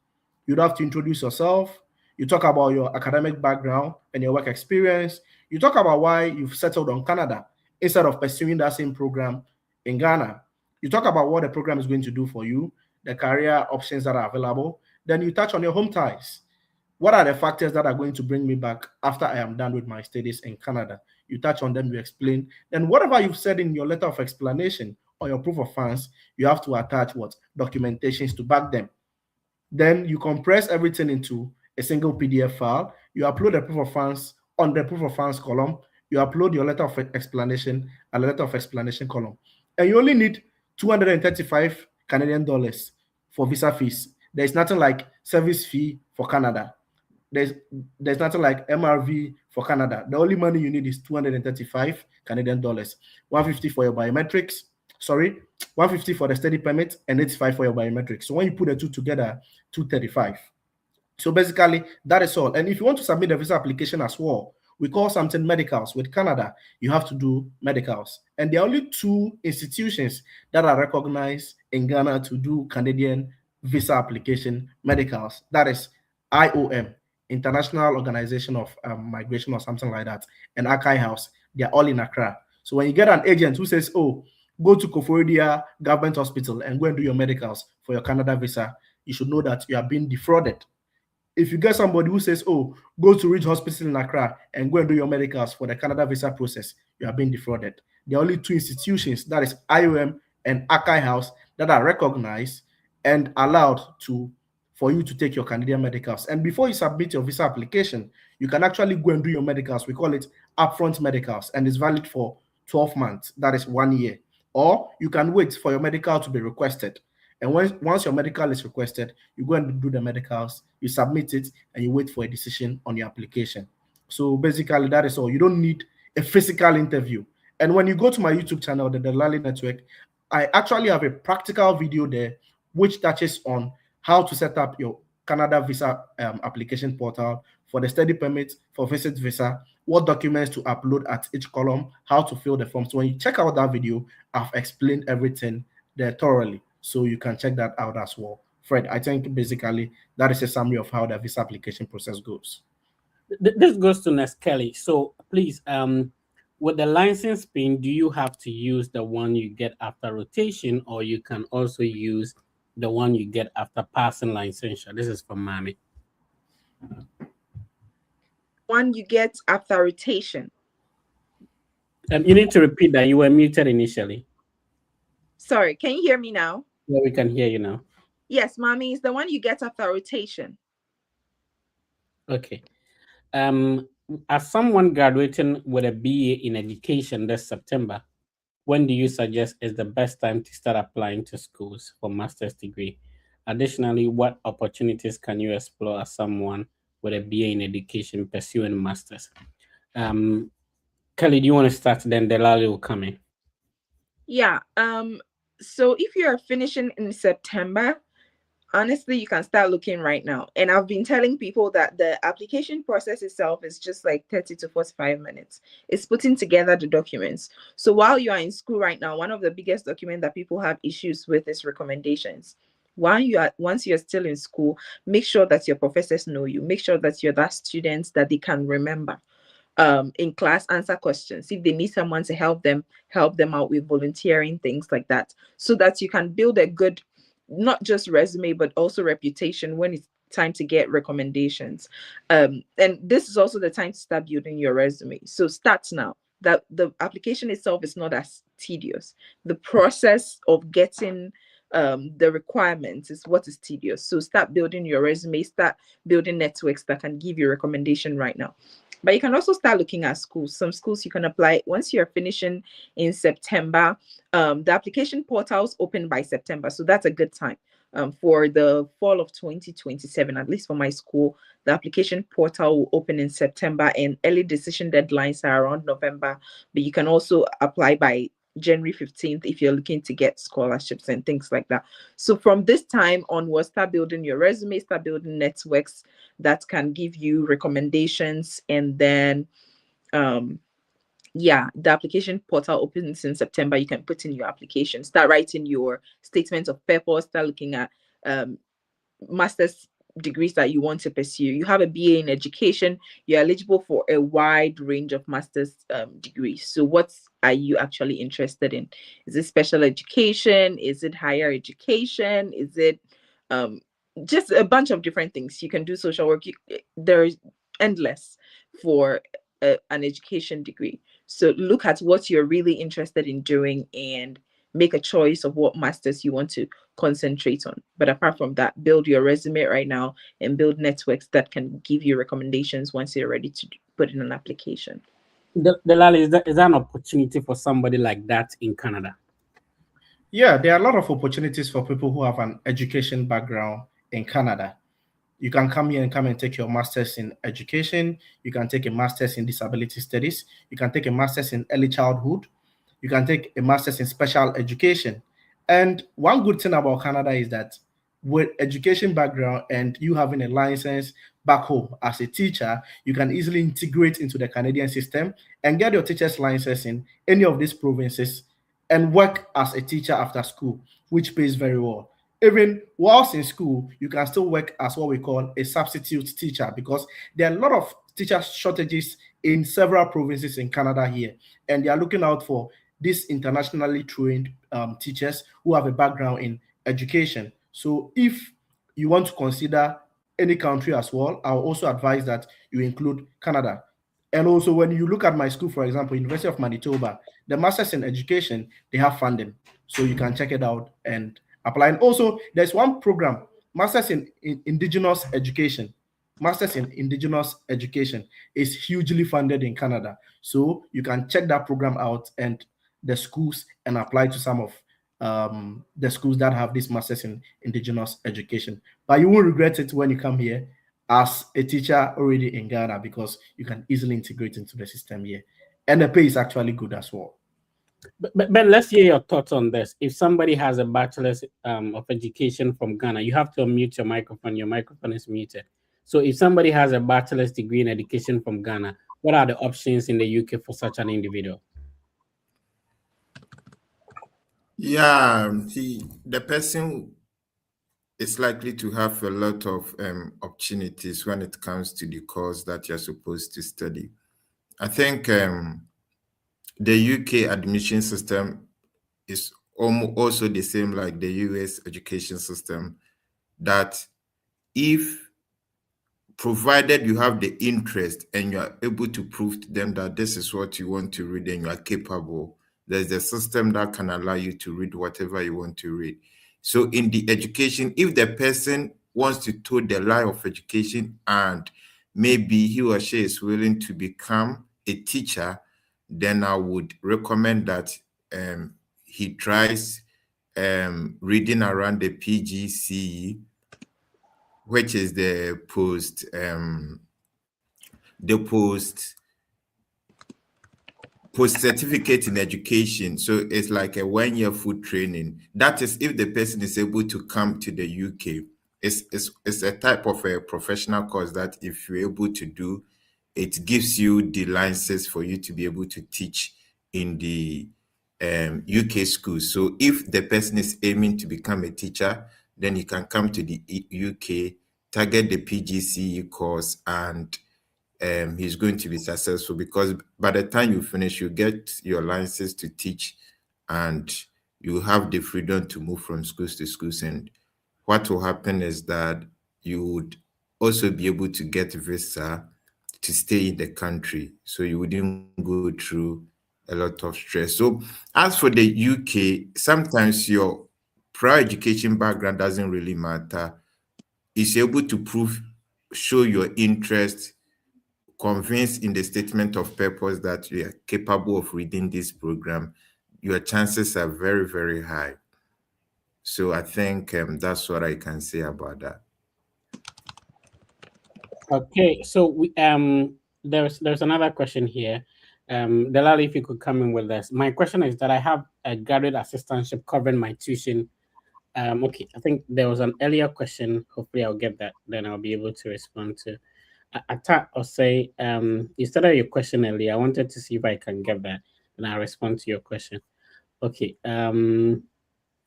You'd have to introduce yourself. You talk about your academic background and your work experience. You talk about why you've settled on Canada instead of pursuing that same program in Ghana. You talk about what the program is going to do for you, the career options that are available. Then you touch on your home ties. What are the factors that are going to bring me back after I am done with my studies in Canada? You touch on them, you explain. Then whatever you've said in your letter of explanation or your proof of funds, you have to attach what? Documentations to back them. Then you compress everything into a single PDF file. You upload the proof of funds on the proof of funds column. You upload your letter of explanation and the letter of explanation column. And you only need 235 Canadian dollars for visa fees. There's nothing like service fee for Canada. There's nothing like MRV for Canada. The only money you need is 235 Canadian dollars. 150 for your biometrics. 150 for the study permit and 85 for your biometrics. So when you put the two together, 235. So basically, that is all. And if you want to submit a visa application as well, we call something medicals. With Canada, you have to do medicals. And there are only 2 institutions that are recognized in Ghana to do Canadian visa application medicals. That is IOM, International Organization of Migration or something like that, and Akai House. They are all in Accra. So when you get an agent who says, oh, go to Koforidua Government Hospital and go and do your medicals for your Canada visa, you should know that you are being defrauded. If you get somebody who says, oh, go to Ridge Hospital in Accra and go and do your medicals for the Canada visa process, you are being defrauded. There are only 2 institutions, that is IOM and Akai House, that are recognized and allowed for you to take your Canadian medicals. And before you submit your visa application, you can actually go and do your medicals. We call it upfront medicals, and it's valid for 12 months. That is 1 year. Or you can wait for your medical to be requested. And once your medical is requested, you go and do the medicals, you submit it, and you wait for a decision on your application. So basically, that is all. You don't need a physical interview. And when you go to my YouTube channel, the Delali Network, I actually have a practical video there which touches on how to set up your Canada visa application portal for the study permit, for visit visa, what documents to upload at each column, how to fill the form. So when you check out that video, I've explained everything there thoroughly. So you can check that out as well. Fred, I think basically that is a summary of how the visa application process goes. This goes to Neskeli. So please, with the license pin, do you have to use the one you get after rotation, or you can also use the one you get after passing licensure? This is from Mami. One you get after rotation. You need to repeat that. You were muted initially. Sorry, can you hear me now? Yeah, we can hear you now. Yes, Mommy, is the one you get after rotation. Okay. As someone graduating with a BA in education this September, when do you suggest is the best time to start applying to schools for master's degree? Additionally, what opportunities can you explore as someone with a BA in education pursuing master's? Kelly, do you want to start? Then Delali will come in. Yeah. So if you are finishing in September, honestly, you can start looking right now. And I've been telling people that the application process itself is just like 30 to 45 minutes. It's putting together the documents. So while you are in school right now, one of the biggest documents that people have issues with is recommendations. Once you're still in school, make sure that your professors know you. Make sure that you're that student that they can remember. In class, answer questions. If they need someone to help them out with volunteering, things like that, so that you can build a good, not just resume, but also reputation when it's time to get recommendations. And this is also the time to start building your resume. So start now. That the application itself is not as tedious. The process of getting the requirements is what is tedious. So start building your resume, start building networks that can give you a recommendation right now. But you can also start looking at schools. Some schools you can apply once you're finishing in September. The application portals open by September, so that's a good time. For the fall of 2027, at least for my school, the application portal will open in September, and early decision deadlines are around November. But you can also apply by January 15th if you're looking to get scholarships and things like that. So from this time onwards, start building your resume, start building networks that can give you recommendations. And then the application portal opens in September. You can put in your application, start writing your statement of purpose, start looking at master's degrees that you want to pursue. You have a BA in education, you're eligible for a wide range of master's degrees. So what are you actually interested in? Is it special education? Is it higher education? Is it just a bunch of different things? You can do social work. There's endless for an education degree. So look at what you're really interested in doing and make a choice of what masters you want to concentrate on. But apart from that, build your resume right now and build networks that can give you recommendations once you're ready to put in an application. Delali, is that an opportunity for somebody like that in Canada? Yeah, there are a lot of opportunities for people who have an education background in Canada. You can come here and take your master's in education. You can take a master's in disability studies. You can take a master's in early childhood. You can take a master's in special education. And one good thing about Canada is that with education background and you having a license back home as a teacher, you can easily integrate into the Canadian system and get your teacher's license in any of these provinces and work as a teacher after school, which pays very well. Even whilst in school, you can still work as what we call a substitute teacher, because there are a lot of teacher shortages in several provinces in Canada here, and they are looking out for these internationally trained teachers who have a background in education. So if you want to consider any country as well, I'll also advise that you include Canada. And also when you look at my school, for example, University of Manitoba, the Masters in Education, they have funding. So you can check it out and apply. And also there's one program, Masters in Indigenous Education. Masters in Indigenous Education is hugely funded in Canada. So you can check that program out and the schools and apply to some of the schools that have this masters in indigenous education. But you won't regret it when you come here as a teacher already in Ghana, because you can easily integrate into the system here. And the pay is actually good as well. But let's hear your thoughts on this. If somebody has a bachelor's of education from Ghana, you have to unmute your microphone. Your microphone is muted. So if somebody has a bachelor's degree in education from Ghana, what are the options in the UK for such an individual? Yeah, the person is likely to have a lot of opportunities when it comes to the course that you're supposed to study. I think the UK admission system is also the same like the US education system, that if provided you have the interest and you are able to prove to them that this is what you want to read and you are capable, there's a system that can allow you to read whatever you want to read. So in the education, if the person wants to toe the line of education and maybe he or she is willing to become a teacher, then I would recommend that he tries reading around the PGCE, which is the post certificate in education. So it's like a 1-year food training. That is if the person is able to come to the UK. It's a type of a professional course that if you're able to do, it gives you the license for you to be able to teach in the UK schools. So if the person is aiming to become a teacher, then you can come to the UK, target the PGCE course, and he's going to be successful, because by the time you finish, you get your license to teach and you have the freedom to move from schools to schools. And what will happen is that you would also be able to get a visa to stay in the country, so you wouldn't go through a lot of stress. So as for the UK, sometimes your prior education background doesn't really matter. It's able to show your interest, convince in the statement of purpose that you are capable of reading this program, your chances are very, very high. So I think that's what I can say about that. Okay, so we there's another question here. Delali, if you could come in with this. My question is that I have a graduate assistantship covering my tuition. Okay, I think there was an earlier question. Hopefully I'll get that, then I'll be able to respond to. Atta or say, you started your question earlier. I wanted to see if I can get that, and I'll respond to your question. Okay,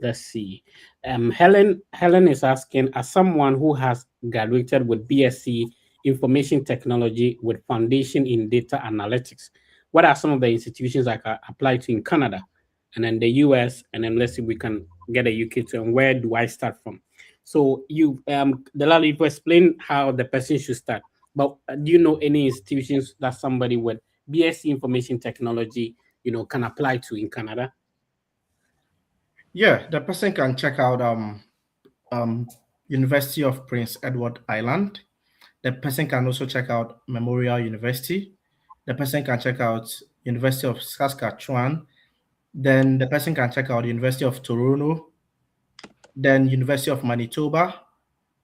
let's see. Helen is asking, as someone who has graduated with BSc Information Technology with foundation in data analytics, what are some of the institutions I can apply to in Canada and then the US, and then let's see if we can get a UK to, and where do I start from? So you, Delali, you've explained how the person should start, but do you know any institutions that somebody with BSc Information Technology, can apply to in Canada? Yeah, the person can check out University of Prince Edward Island. The person can also check out Memorial University. The person can check out University of Saskatchewan. Then the person can check out University of Toronto. Then University of Manitoba,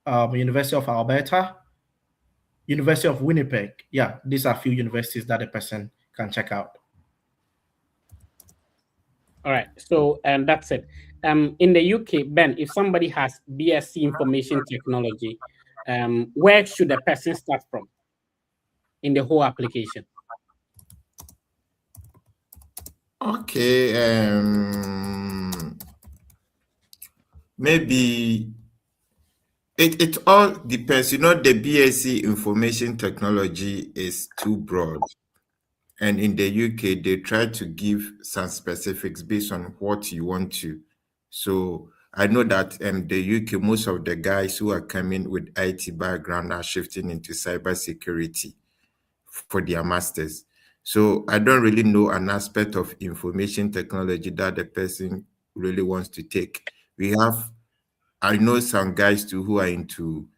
University of Alberta, University of Winnipeg. Yeah, these are a few universities that a person can check out. All right, so that's it. In the UK, Ben, if somebody has BSc Information Technology, where should the person start from in the whole application? Okay, maybe it all depends. The BSc Information Technology is too broad. And in the UK, they try to give some specifics based on what you want to. So I know that in the UK, most of the guys who are coming with IT background are shifting into cybersecurity for their masters. So I don't really know an aspect of information technology that the person really wants to take. I know some guys too who are into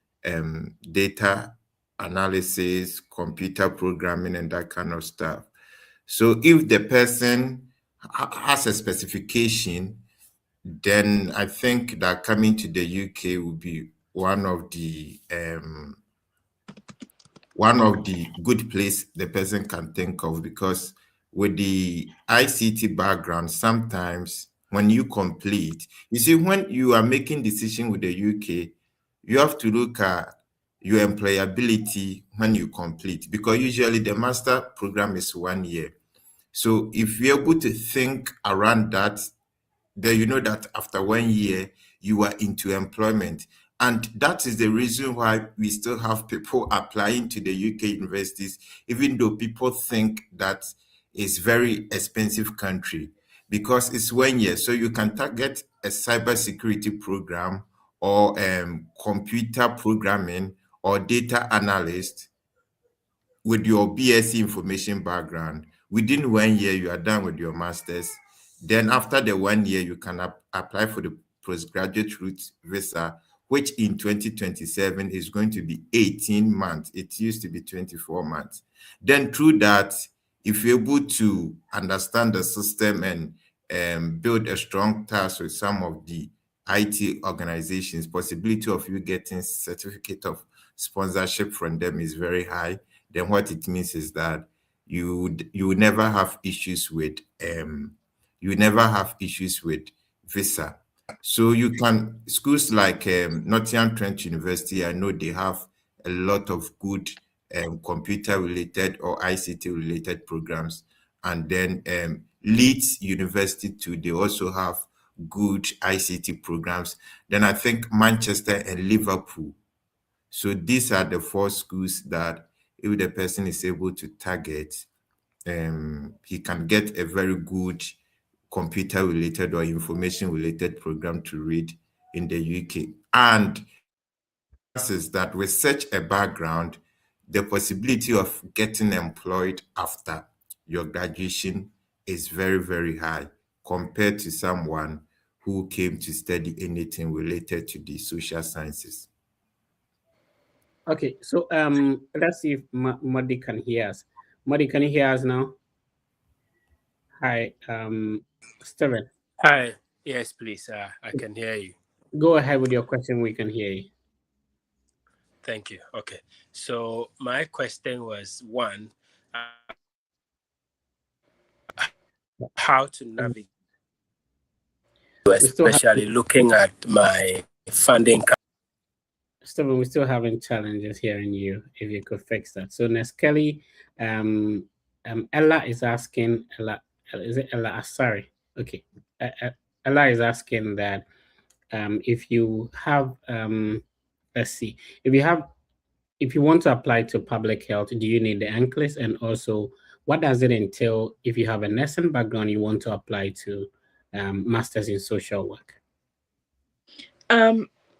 data analysis, computer programming, and that kind of stuff. So if the person has a specification, then I think that coming to the UK will be one of the good place the person can think of, because with the ICT background, sometimes when you complete, you see, when you are making decision with the UK, you have to look at your employability when you complete, because usually the master program is 1 year. So if you're able to think around that, then you know that after 1 year, you are into employment. And that is the reason why we still have people applying to the UK universities, even though people think that it's very expensive country, because it's 1 year. So you can target a cybersecurity program or computer programming or data analyst with your BSc information background. Within 1 year, you are done with your master's. Then after the 1 year, you can apply for the postgraduate route visa, which in 2027 is going to be 18 months. It used to be 24 months. Then through that, if you're able to understand the system and build a strong ties with some of the IT organizations, possibility of you getting certificate of sponsorship from them is very high. Then what it means is that you will never have issues with visa. So you can, schools like Nottingham Trent University, I know they have a lot of good computer related or ICT related programs. And then Leeds University too, they also have good ICT programs. Then I think Manchester and Liverpool. So these are the 4 schools that if the person is able to target, he can get a very good computer related or information related program to read in the UK. And is that with such a background, the possibility of getting employed after your graduation is very, very high compared to someone who came to study anything related to the social sciences. Okay, so let's see if Modi can hear us. Modi, can you hear us now? Hi, Steven. Hi. Yes, please. I can hear you. Go ahead with your question. We can hear you. Thank you. Okay. So my question was, one, how to navigate, especially looking at my funding. Stephen, we're still having challenges hearing you. If you could fix that. So Neskeli, Ella is asking, is it Ella? Sorry. Okay. Ella is asking that if you have, let's see, if you want to apply to public health, do you need the NCLEX? And also, what does it entail if you have a nursing background, you want to apply to Masters in Social Work?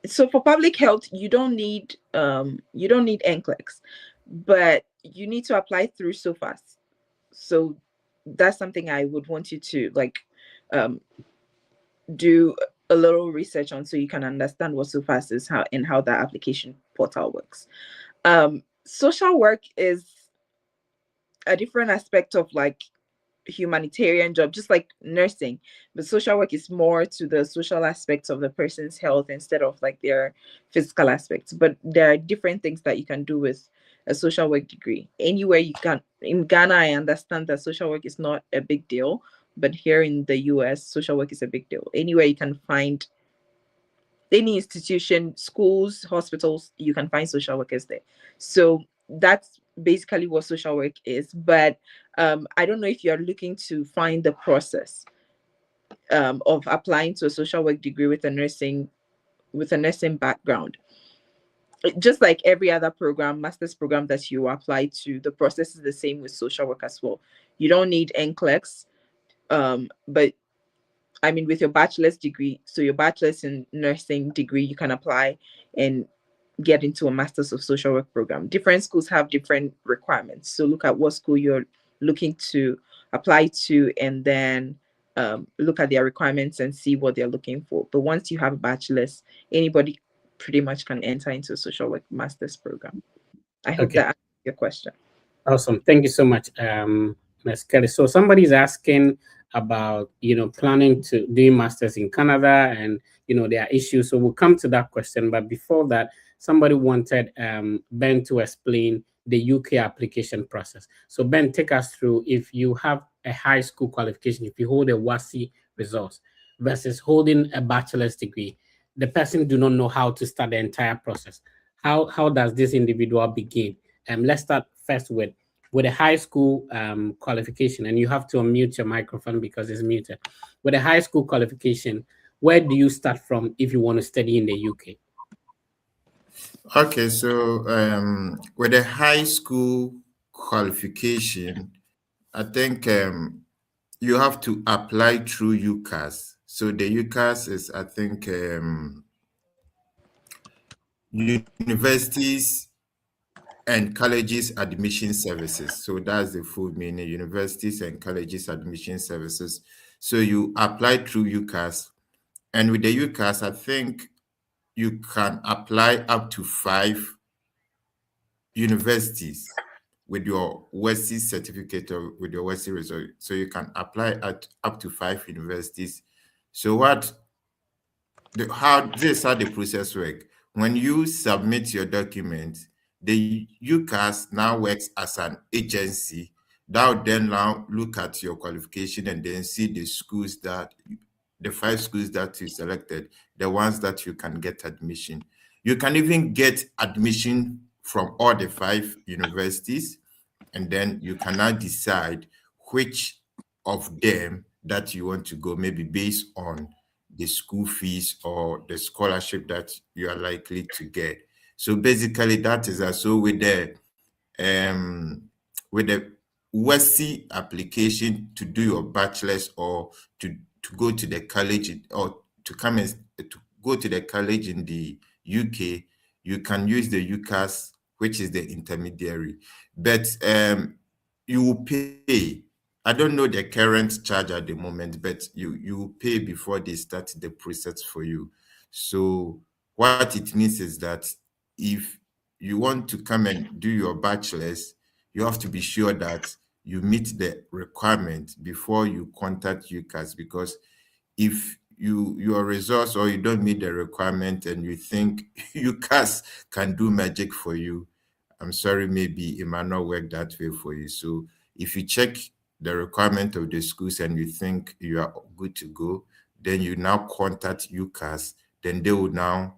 So for public health, you don't need NCLEX, but you need to apply through SOFAS. So that's something I would want you to do a little research on, so you can understand what SOFAS is, how that application portal works. Social work is a different aspect of like humanitarian job, just like nursing, but social work is more to the social aspects of the person's health instead of like their physical aspects. But there are different things that you can do with a social work degree. Anywhere you can. In Ghana, I understand that social work is not a big deal, but here in the US, social work is a big deal. Anywhere you can find any institution, schools, hospitals, you can find social workers there. So that's basically what social work is. But I don't know if you're looking to find the process of applying to a social work degree with a nursing background. Just like every other program, master's program that you apply to, the process is the same with social work as well. You don't need NCLEX, but I mean, with your bachelor's degree, so your bachelor's in nursing degree, you can apply and get into a master's of social work program. Different schools have different requirements. So look at what school you're looking to apply to, and then look at their requirements and see what they're looking for. But once you have a bachelor's, anybody pretty much can enter into a social work master's program. I hope that answers your question. Awesome. Thank you so much, Ms. Kelly. So somebody's asking, about, planning to do masters in Canada, and there are issues. So we'll come to that question. But before that, somebody wanted Ben to explain the UK application process. So Ben, take us through, if you have a high school qualification, if you hold a WASSCE results versus holding a bachelor's degree, the person do not know how to start the entire process. How does this individual begin? Let's start first with a high school qualification, and you have to unmute your microphone because it's muted. With a high school qualification, where do you start from if you want to study in the UK? Okay, so with a high school qualification, I think you have to apply through UCAS. So the UCAS is, I think, Universities and Colleges Admission Services. So that's the full meaning, Universities and Colleges Admission Services. So you apply through UCAS. And with the UCAS, I think you can apply up to 5 universities with your WASSCE certificate or with your WASSCE result. So you can apply at up to 5 universities. So how the process works. When you submit your document, the UCAS now works as an agency that will then now look at your qualification and then see the 5 schools that you selected, the ones that you can get admission. You can even get admission from all the 5 universities, and then you can now decide which of them that you want to go, maybe based on the school fees or the scholarship that you are likely to get. So basically that is also with the WASSCE application to do your bachelor's or to go to the college or to go to the college in the UK, you can use the UCAS, which is the intermediary. But you will pay. I don't know the current charge at the moment, but you pay before they start the process for you. So what it means is that if you want to come and do your bachelor's, you have to be sure that you meet the requirement before you contact UCAS, because if your results or you don't meet the requirement and you think UCAS can do magic for you, I'm sorry, maybe it might not work that way for you. So if you check the requirement of the schools and you think you are good to go, then you now contact UCAS. Then they will now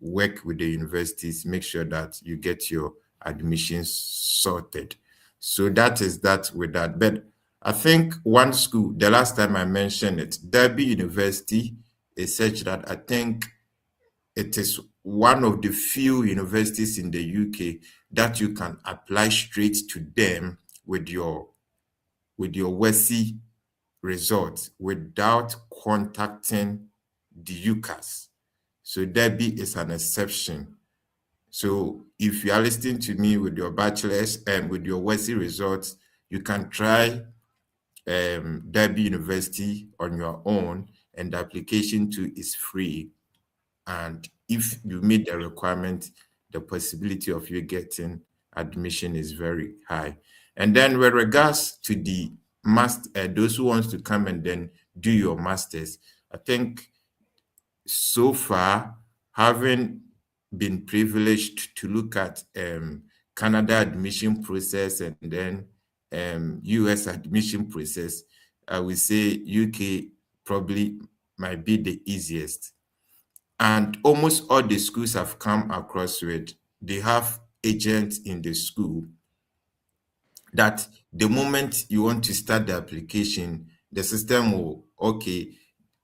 work with the universities, make sure that you get your admissions sorted. So that is that with that. But I think one school, the last time I mentioned it, Derby University, is such that I think it is one of the few universities in the UK that you can apply straight to them with your WASSCE results without contacting the UCAS. So Derby is an exception. So if you are listening to me with your bachelor's and with your WASSCE results, you can try Derby University on your own, and the application too is free. And if you meet the requirement, the possibility of you getting admission is very high. And then with regards to the those who wants to come and then do your masters, I think so far, having been privileged to look at Canada admission process and then US admission process, I would say UK probably might be the easiest. And almost all the schools I've come across with, they have agents in the school that the moment you want to start the application, the system will, okay,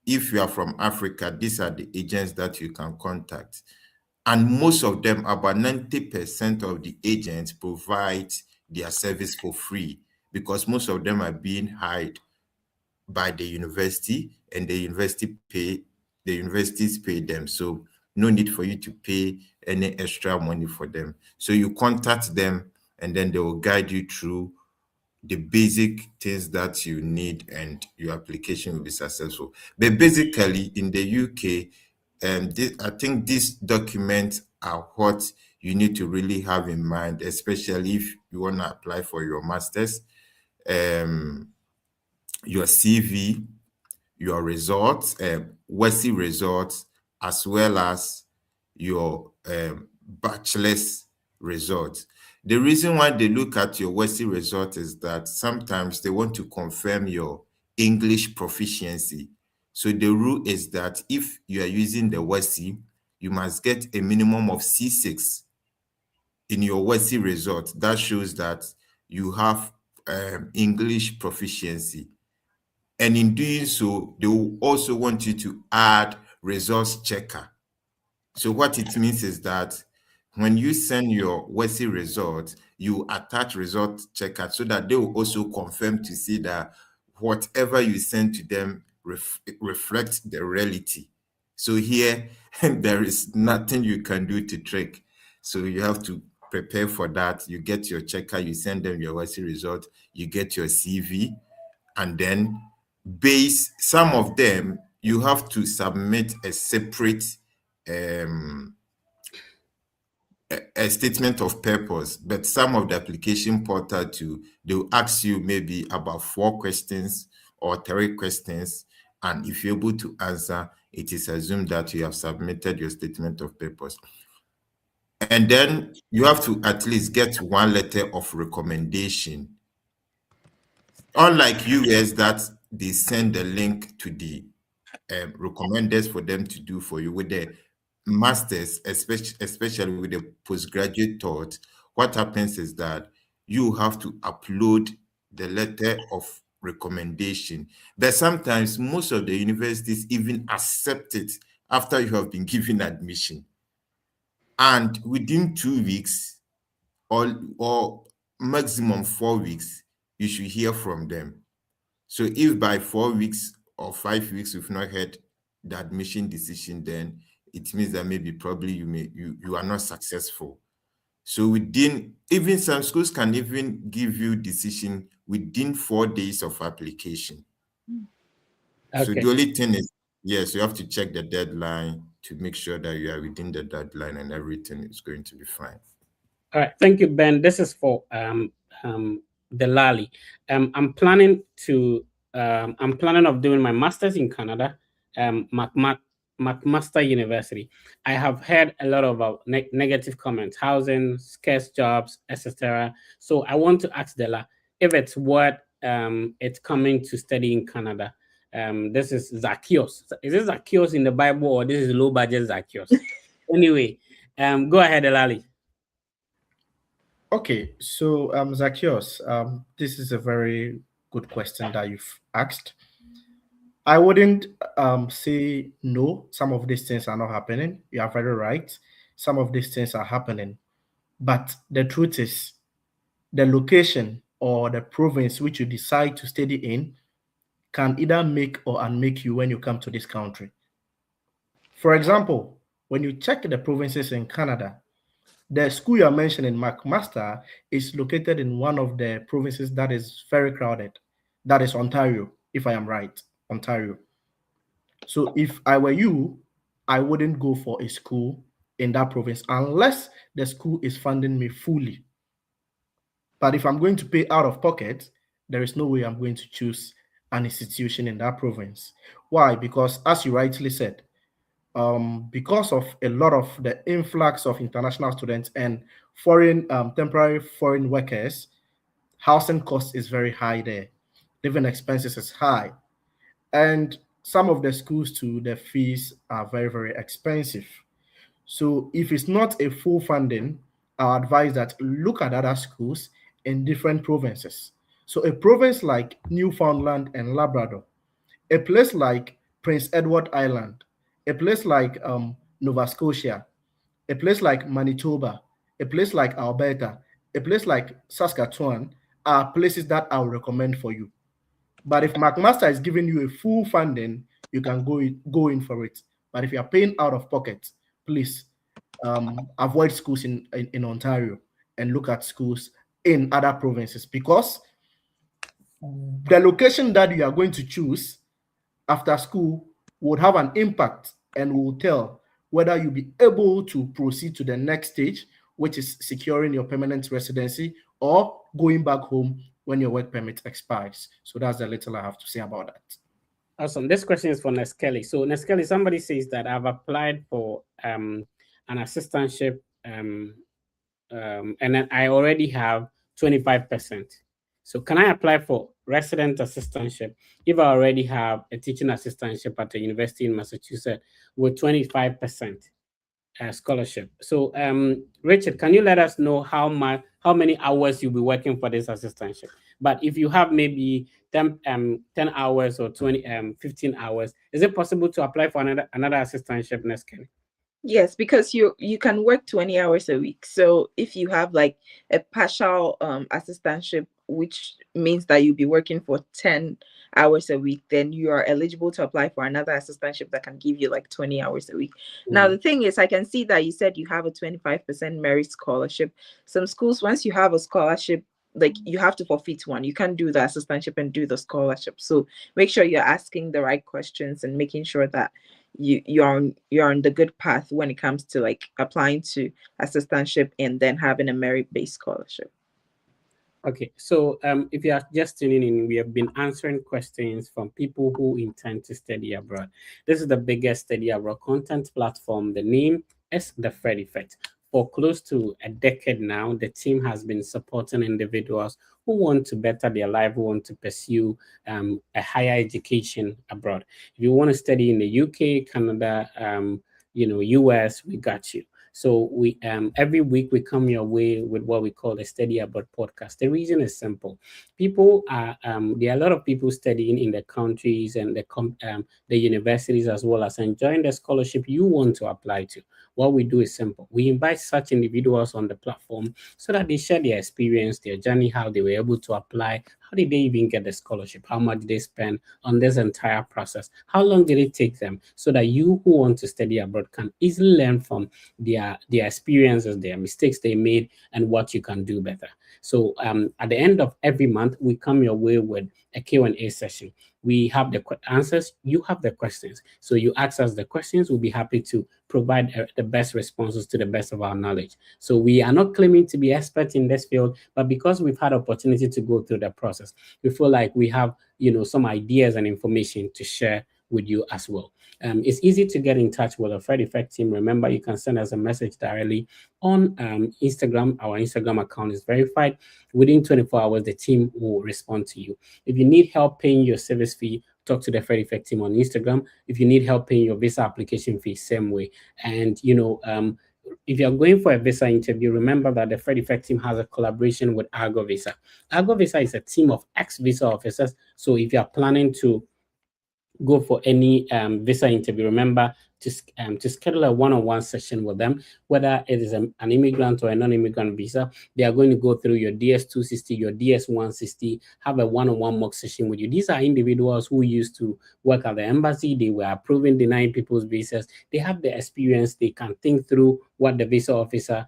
if you are from Africa, these are the agents that you can contact. And most of them, about 90% of the agents provide their service for free, because most of them are being hired by the university, and the universities pay them. So no need for you to pay any extra money for them. So you contact them, and then they will guide you through the basic things that you need, and your application will be successful. But basically in the UK, I think these documents are what you need to really have in mind, especially if you want to apply for your master's. your CV, your results, WESI results, as well as your bachelor's results. The reason why they look at your WESI result is that sometimes they want to confirm your English proficiency. So the rule is that if you are using the WESI, you must get a minimum of C6 in your WESI result. That shows that you have English proficiency. And in doing so, they will also want you to add results checker. So what it means is that when you send your WESI result, you attach result checker so that they will also confirm to see that whatever you send to them reflects the reality. So here, there is nothing you can do to trick. So you have to prepare for that. You get your checker, you send them your WESI result, you get your CV, and then some of them, you have to submit a separate a statement of purpose, but some of the application portal too, they'll ask you maybe about 4 questions or 3 questions, and if you're able to answer, it is assumed that you have submitted your statement of purpose. And then you have to at least get 1 letter of recommendation. Unlike US, that they send the link to the recommenders for them to do for you. With the masters, especially with the postgraduate thought, what happens is that you have to upload the letter of recommendation. But sometimes most of the universities even accept it after you have been given admission. And within 2 weeks or maximum 4 weeks, you should hear from them. So if by 4 weeks or 5 weeks you've not heard the admission decision, then it means that maybe probably you are not successful. So within, even some schools can even give you decision within 4 days of application. Okay. So the only thing is, yes, you have to check the deadline to make sure that you are within the deadline and everything is going to be fine. All right, thank you, Ben. This is for Delali. I'm planning of doing my master's in Canada, McMaster University. I have heard a lot about negative comments, housing, scarce jobs, etc. So I want to ask Dela if it's worth it's coming to study in Canada. This is Zacchaeus. Is this Zacchaeus in the Bible, or this is low budget Zacchaeus? Anyway, go ahead, Delali. Okay, so Zacchaeus, this is a very good question that you've asked. I wouldn't say no, some of these things are not happening. You are very right. Some of these things are happening. But the truth is, the location or the province which you decide to study in can either make or unmake you when you come to this country. For example, when you check the provinces in Canada, the school you're mentioning, McMaster, is located in one of the provinces that is very crowded. That is Ontario, if I am right, Ontario. So if I were you, I wouldn't go for a school in that province unless the school is funding me fully. But if I'm going to pay out of pocket, there is no way I'm going to choose an institution in that province. Why? Because as you rightly said, because of a lot of the influx of international students and foreign temporary foreign workers, housing cost is very high there. Living expenses is high. And some of the schools too, the fees are very, very expensive. So if it's not a full funding, I advise that look at other schools in different provinces. So a province like Newfoundland and Labrador, a place like Prince Edward Island, a place like Nova Scotia, a place like Manitoba, a place like Alberta, a place like Saskatchewan are places that I would recommend for you. But if McMaster is giving you a full funding, you can go in for it. But if you are paying out of pocket, please avoid schools in Ontario and look at schools in other provinces, because the location that you are going to choose after school would have an impact and will tell whether you'll be able to proceed to the next stage, which is securing your permanent residency or going back home when your work permit expires. So that's the little I have to say about that. Awesome. This question is for Neskeli. So Neskeli, somebody says that I've applied for an assistantship and then I already have 25%. So can I apply for resident assistantship if I already have a teaching assistantship at a university in Massachusetts with 25% scholarship? So Richard, can you let us know how many hours you'll be working for this assistantship? But if you have maybe 10 hours or 15 hours, is it possible to apply for another assistantship, Neskeli? Yes, because you can work 20 hours a week. So if you have like a partial assistantship, which means that you'll be working for 10 hours a week, then you are eligible to apply for another assistantship that can give you like 20 hours a week. Now, the thing is, I can see that you said you have a 25% merit scholarship. Some schools, once you have a scholarship, like you have to forfeit one. You can't do the assistantship and do the scholarship. So make sure you're asking the right questions and making sure that you're on the good path when it comes to like applying to assistantship and then having a merit-based scholarship. Okay, so if you are just tuning in, we have been answering questions from people who intend to study abroad. This is the biggest study abroad content platform. The name is The Fred Effect. For close to a decade now, the team has been supporting individuals who want to better their life, who want to pursue a higher education abroad. If you want to study in the UK, Canada, US, we got you. So we every week we come your way with what we call a Study Abroad podcast. The reason is simple. People are there are a lot of people studying in the countries and the universities as well as enjoying the scholarship you want to apply to. What we do is simple. We invite such individuals on the platform so that they share their experience, their journey, how they were able to apply, how did they even get the scholarship, how much did they spend on this entire process, how long did it take them, so that you who want to study abroad can easily learn from their experiences, their mistakes they made, and what you can do better. So at the end of every month, we come your way with a Q&A session. We have the answers, you have the questions. So you ask us the questions, we'll be happy to provide the best responses to the best of our knowledge. So we are not claiming to be experts in this field, but because we've had opportunity to go through the process, we feel like we have some ideas and information to share with you as well. It's easy to get in touch with the Fred Effect team. Remember, you can send us a message directly on Instagram. Our Instagram account is verified. Within 24 hours, the team will respond to you. If you need help paying your service fee, talk to the Fred Effect team on Instagram. If you need help paying your visa application fee, same way. And, if you're going for a visa interview, remember that the Fred Effect team has a collaboration with Argo Visa. Argo Visa is a team of ex-visa officers. So if you're planning to go for any visa interview, remember to schedule a one-on-one session with them, whether it is an immigrant or a non-immigrant visa. They are going to go through your DS-260, your DS-160, have a one-on-one mock session with you. These are individuals who used to work at the embassy. They were approving, denying people's visas. They have the experience. They can think through what the visa officer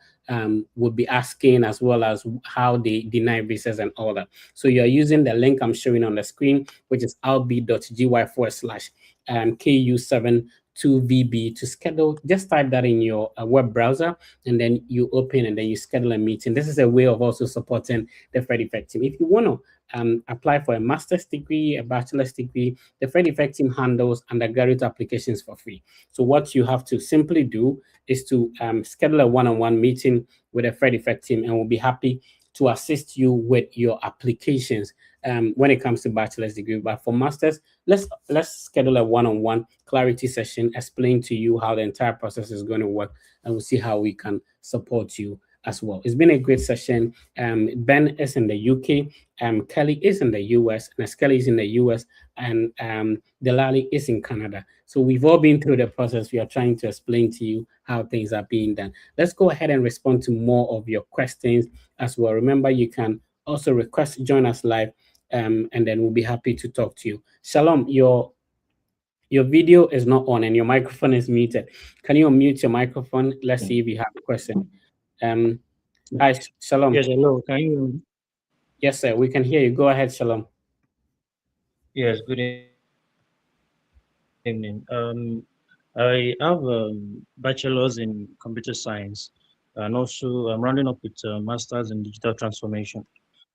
would be asking, as well as how they deny visas and all that. So you're using the link I'm showing on the screen, which is rb.gy/KU72VB to schedule. Just type that in your web browser, and then you open and then you schedule a meeting. This is a way of also supporting the Fred Effect team. If you want to apply for a master's degree, a bachelor's degree, the Fred Effect team handles undergraduate applications for free. So what you have to simply do is to schedule a one-on-one meeting with the Fred Effect team, and we'll be happy to assist you with your applications when it comes to bachelor's degree. But for masters, let's schedule a one-on-one clarity session, explain to you how the entire process is going to work, and we'll see how we can support you as well. It's been a great session. Ben is in the UK, Kelly is in the US, Neskeli is in the US, and Delali is in Canada. So we've all been through the process. We are trying to explain to you how things are being done. Let's go ahead and respond to more of your questions as well. Remember, you can also request to join us live, and then we'll be happy to talk to you. Shalom, your video is not on and your microphone is muted. Can you unmute your microphone? Let's see if you have a question. Hi, Shalom. Yes, hello. Can you hear me? Yes, sir. We can hear you. Go ahead, Shalom. Yes, good evening. I have a bachelor's in computer science, and also I'm rounding up with a master's in digital transformation.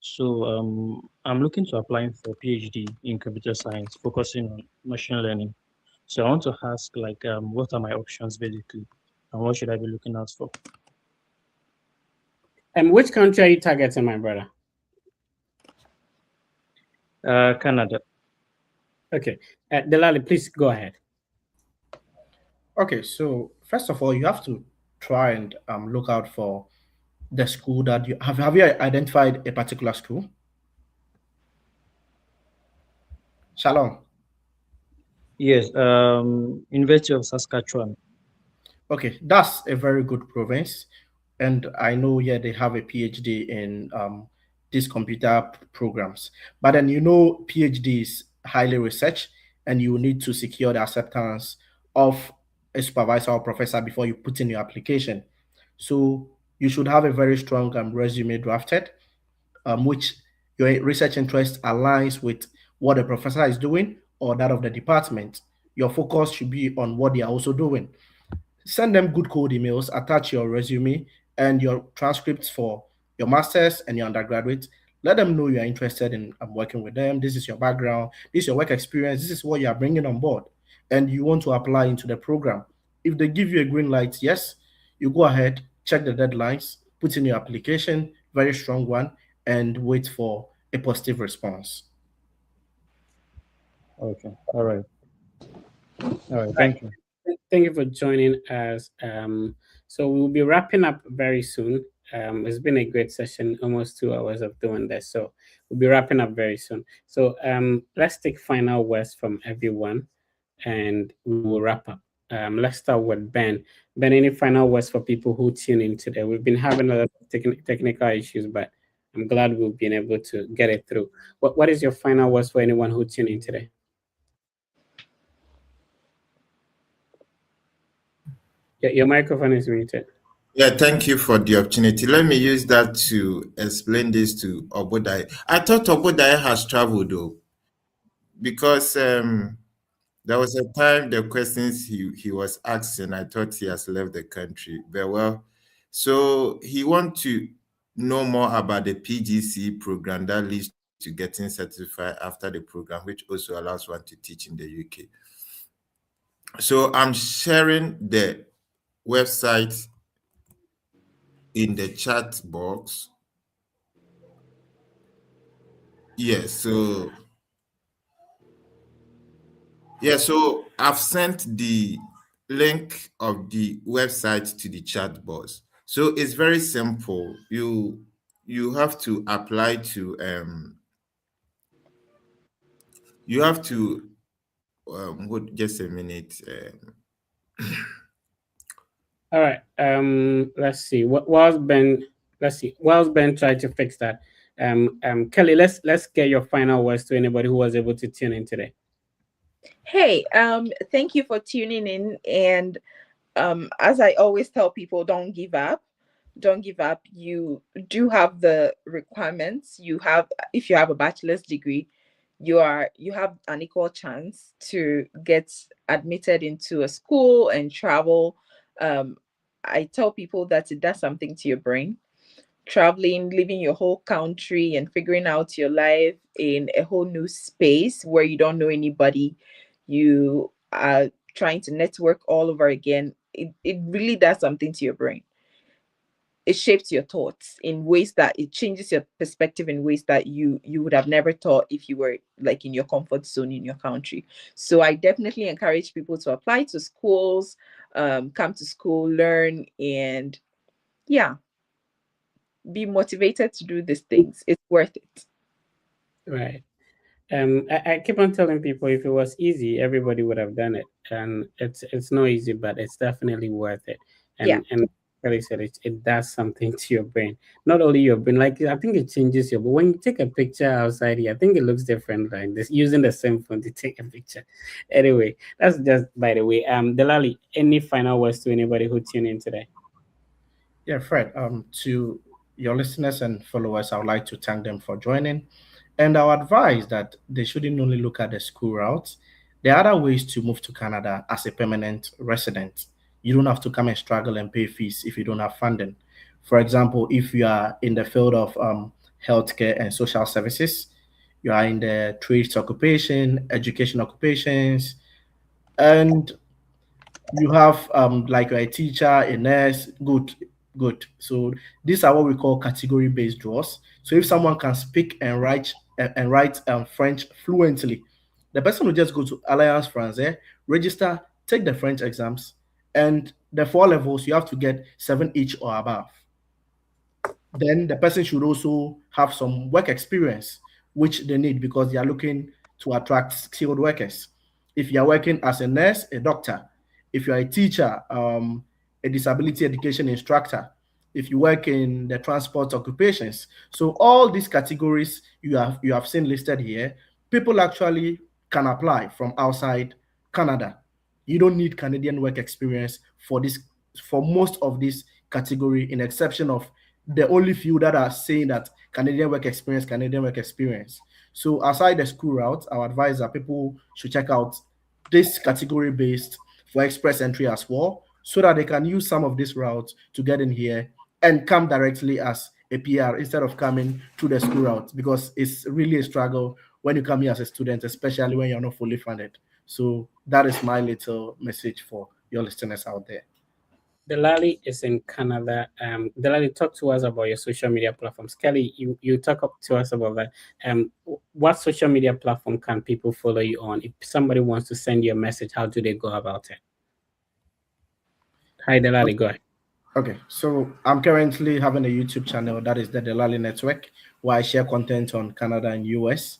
So I'm looking to applying for PhD in computer science, focusing on machine learning. So I want to ask, like, what are my options basically, and what should I be looking out for? And which country are you targeting, my brother? Canada. Okay, Delali, please go ahead. Okay, so first of all, you have to try and look out for the school that you have. Have you identified a particular school? Shalom. Yes, University of Saskatchewan. Okay, that's a very good province, and I know they have a PhD in these computer programs. But then PhD is highly researched, and you need to secure the acceptance of a supervisor or professor before you put in your application. So you should have a very strong resume drafted, which your research interest aligns with what the professor is doing or that of the department. Your focus should be on what they are also doing. Send them good cold emails, attach your resume and your transcripts for your master's and your undergraduate. Let them know you are interested in working with them. This is your background, this is your work experience, this is what you are bringing on board, and you want to apply into the program. If they give you a green light, yes, you go ahead, check the deadlines, put in your application, very strong one, and wait for a positive response. Okay, all right. Thank you. Thank you for joining us. So we'll be wrapping up very soon. It's been a great session, almost 2 hours of doing this. So we'll be wrapping up very soon. So let's take final words from everyone and we will wrap up. Let's start with Ben. Ben, any final words for people who tune in today? We've been having a lot of technical issues, but I'm glad we've been able to get it through. What is your final words for anyone who tuned in today? Your microphone is muted. Yeah, thank you for the opportunity. Let me use that to explain this to Obodai. I thought Obodai has traveled though, because there was a time the questions he was asking, I thought he has left the country very well. So he wants to know more about the PGC program that leads to getting certified after the program, which also allows one to teach in the UK. So I'm sharing the website in the chat box. Yes, so I've sent the link of the website to the chat box. So it's very simple. You have to apply to you have to just a minute. All right. Let's see. Whilst Ben tried to fix that, Kelly, let's get your final words to anybody who was able to tune in today. Hey, thank you for tuning in. And as I always tell people, don't give up. Don't give up. You do have the requirements. If you have a bachelor's degree, you have an equal chance to get admitted into a school and travel. I tell people that it does something to your brain. Traveling, leaving your whole country and figuring out your life in a whole new space where you don't know anybody. You are trying to network all over again. It really does something to your brain. It shapes your thoughts in ways that it changes your perspective in ways that you would have never thought if you were like in your comfort zone in your country. So I definitely encourage people to apply to schools, come to school, learn, and be motivated to do these things. It's worth it. Right. I keep on telling people if it was easy, everybody would have done it. And it's not easy, but it's definitely worth it. And Kelly said it does something to your brain. Not only your brain, like I think it changes your. But when you take a picture outside here, I think it looks different. Like this, using the same phone to take a picture. Anyway, that's just by the way. Delali, any final words to anybody who tuned in today? Yeah, Fred. To your listeners and followers, I would like to thank them for joining. And I would advise that they shouldn't only look at the school routes. There are other ways to move to Canada as a permanent resident. You don't have to come and struggle and pay fees if you don't have funding. For example, if you are in the field of healthcare, and social services. You are in the trades occupation, education occupations, and you have like you're a teacher, a nurse. Good, good. So these are what we call category-based draws. So if someone can speak and write French fluently, the person will just go to Alliance Française, register, take the French exams, and the 4 levels you have to get 7 each or above. Then the person should also have some work experience, which they need because they are looking to attract skilled workers. If you are working as a nurse, a doctor, if you are a teacher, a disability education instructor, if you work in the transport occupations. So all these categories you have seen listed here, people actually can apply from outside Canada. You don't need Canadian work experience for most of this category, in exception of the only few that are saying that Canadian work experience, Canadian work experience. So aside the school route, our advisor, people should check out this category based for express entry as well, so that they can use some of this route to get in here and come directly as a PR instead of coming through the school route, because it's really a struggle when you come here as a student, especially when you're not fully funded. So that is my little message for your listeners out there. Delali is in Canada. Delali, talk to us about your social media platforms. Kelly, you talk up to us about that. What social media platform can people follow you on? If somebody wants to send you a message, how do they go about it? Hi, Delali, go ahead. Okay, so I'm currently having a YouTube channel that is the Delali Network, where I share content on Canada and US.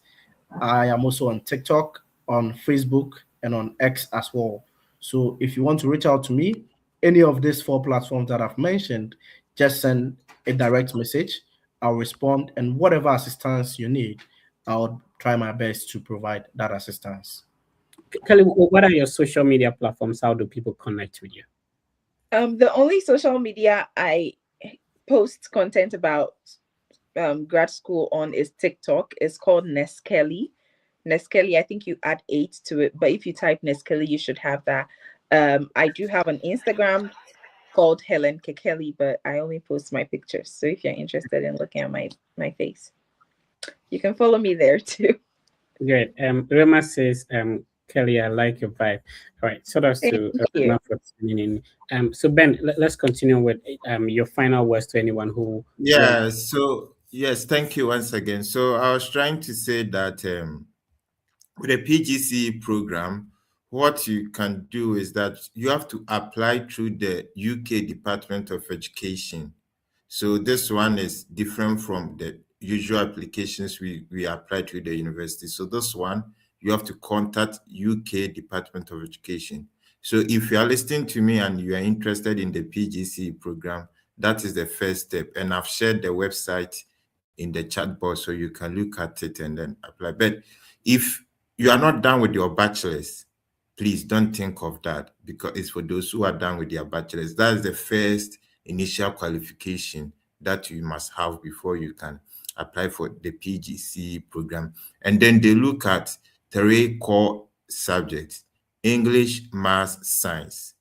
I am also on TikTok, on Facebook, and on X as well. So if you want to reach out to me, any of these 4 platforms that I've mentioned, just send a direct message. I'll respond, and whatever assistance you need, I'll try my best to provide that assistance. Kelly, what are your social media platforms? How do people connect with you? The only social media I post content about grad school on is TikTok. It's called Neskeli. Neskeli, I think you add 8 to it, but if you type Neskeli, you should have that. I do have an Instagram called Helen Kekeli, but I only post my pictures. So if you're interested in looking at my face, you can follow me there too. Great. Rema says, Kelly, I like your vibe. All right, so that's to Rema for tuning in. So Ben, let's continue with your final words to anyone who. Yeah. So yes, thank you once again. So I was trying to say that with a PGCE program, what you can do is that you have to apply through the UK Department of Education. So this one is different from the usual applications we apply to the university. So this one, you have to contact UK Department of Education. So if you are listening to me and you are interested in the PGCE program, that is the first step. And I've shared the website in the chat box so you can look at it and then apply. But if you are not done with your bachelor's, please don't think of that, because it's for those who are done with their bachelor's. That's the first initial qualification that you must have before you can apply for the PGCE program. And then they look at 3 core subjects: English, Math, Science.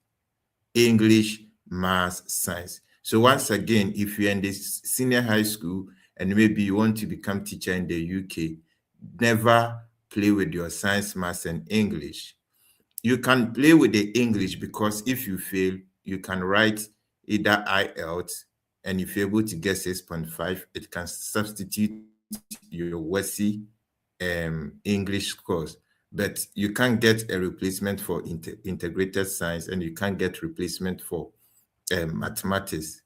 English, Math, Science. So once again, if you're in the senior high school and maybe you want to become teacher in the UK, never play with your science, maths, and English. You can play with the English because if you fail, you can write either IELTS, and if you're able to get 6.5, it can substitute your WESI English course. But you can't get a replacement for integrated science, and you can't get replacement for mathematics.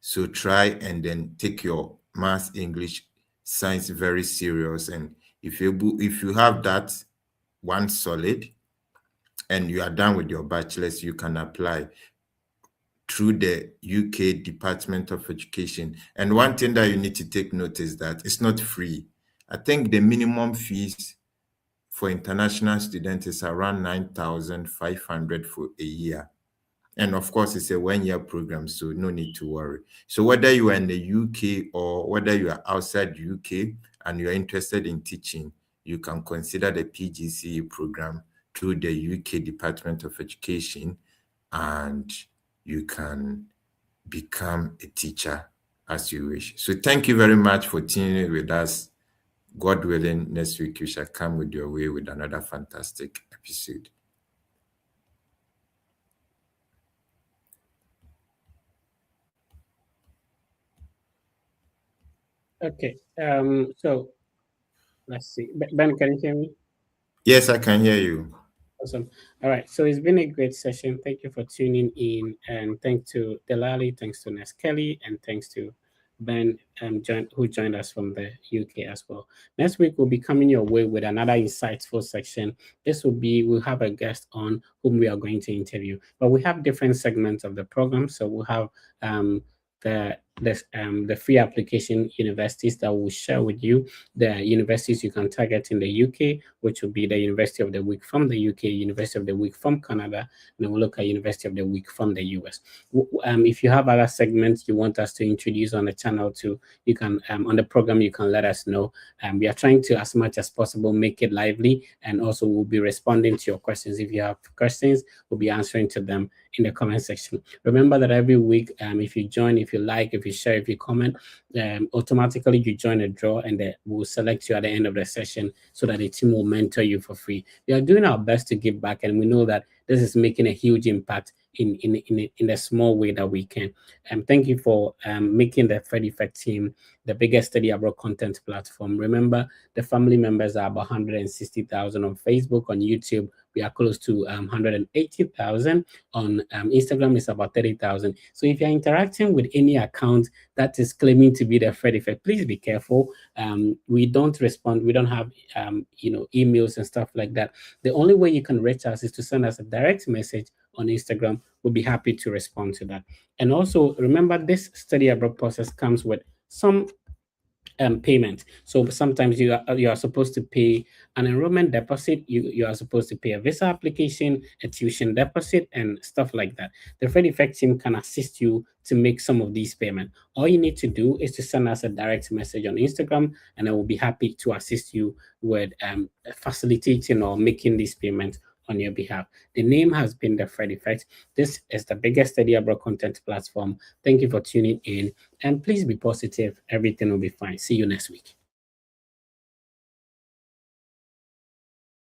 So try and then take your math, English, science very serious. And if you have that one solid and you are done with your bachelor's, you can apply through the UK Department of Education. And one thing that you need to take note is that it's not free. I think the minimum fees for international students is around 9,500 for a year. And of course, it's a 1-year program, so no need to worry. So whether you are in the UK or whether you are outside the UK and you are interested in teaching, you can consider the PGCE program through the UK Department of Education, and you can become a teacher as you wish. So thank you very much for tuning in with us. God willing, next week you shall come with your way with another fantastic episode. Okay. So let's see. Ben, can you hear me? Yes, I can hear you. Awesome. All right. So it's been a great session. Thank you for tuning in, and thanks to Delali, thanks to Neskeli, and thanks to Ben who joined us from the UK as well. Next week we'll be coming your way with another insightful section. We'll have a guest on whom we are going to interview, but we have different segments of the program. So we'll have the free application universities that will share with you the universities you can target in the UK, which will be the University of the Week from the UK, University of the Week from Canada, and then we'll look at University of the Week from the US. If you have other segments you want us to introduce on the channel too, you can on the program you can let us know. We are trying to, as much as possible, make it lively, and also we'll be responding to your questions. If you have questions, we'll be answering to them in the comment section. Remember that every week, if you join, if you like, if you share, if you comment, automatically you join a draw, and we'll select you at the end of the session so that the team will mentor you for free. We are doing our best to give back, and we know that this is making a huge impact in the small way that we can. Thank you for making the Fred Effect team the biggest study abroad content platform. Remember, the family members are about 160,000 on Facebook. On YouTube, we are close to 180,000. On Instagram, it's about 30,000. So if you're interacting with any account that is claiming to be the Fred Effect, please be careful. We don't respond. We don't have emails and stuff like that. The only way you can reach us is to send us a direct message on Instagram. We'll be happy to respond to that. And also remember, this study abroad process comes with some payment. So sometimes you are supposed to pay an enrollment deposit, you are supposed to pay a visa application, a tuition deposit, and stuff like that. The Fred Effect team can assist you to make some of these payments. All you need to do is to send us a direct message on Instagram, and I will be happy to assist you with facilitating or making these payments on your behalf. The name has been the Fred Effect. This is the biggest study abroad content platform. Thank you for tuning in, and please be positive. Everything will be fine. See you next week.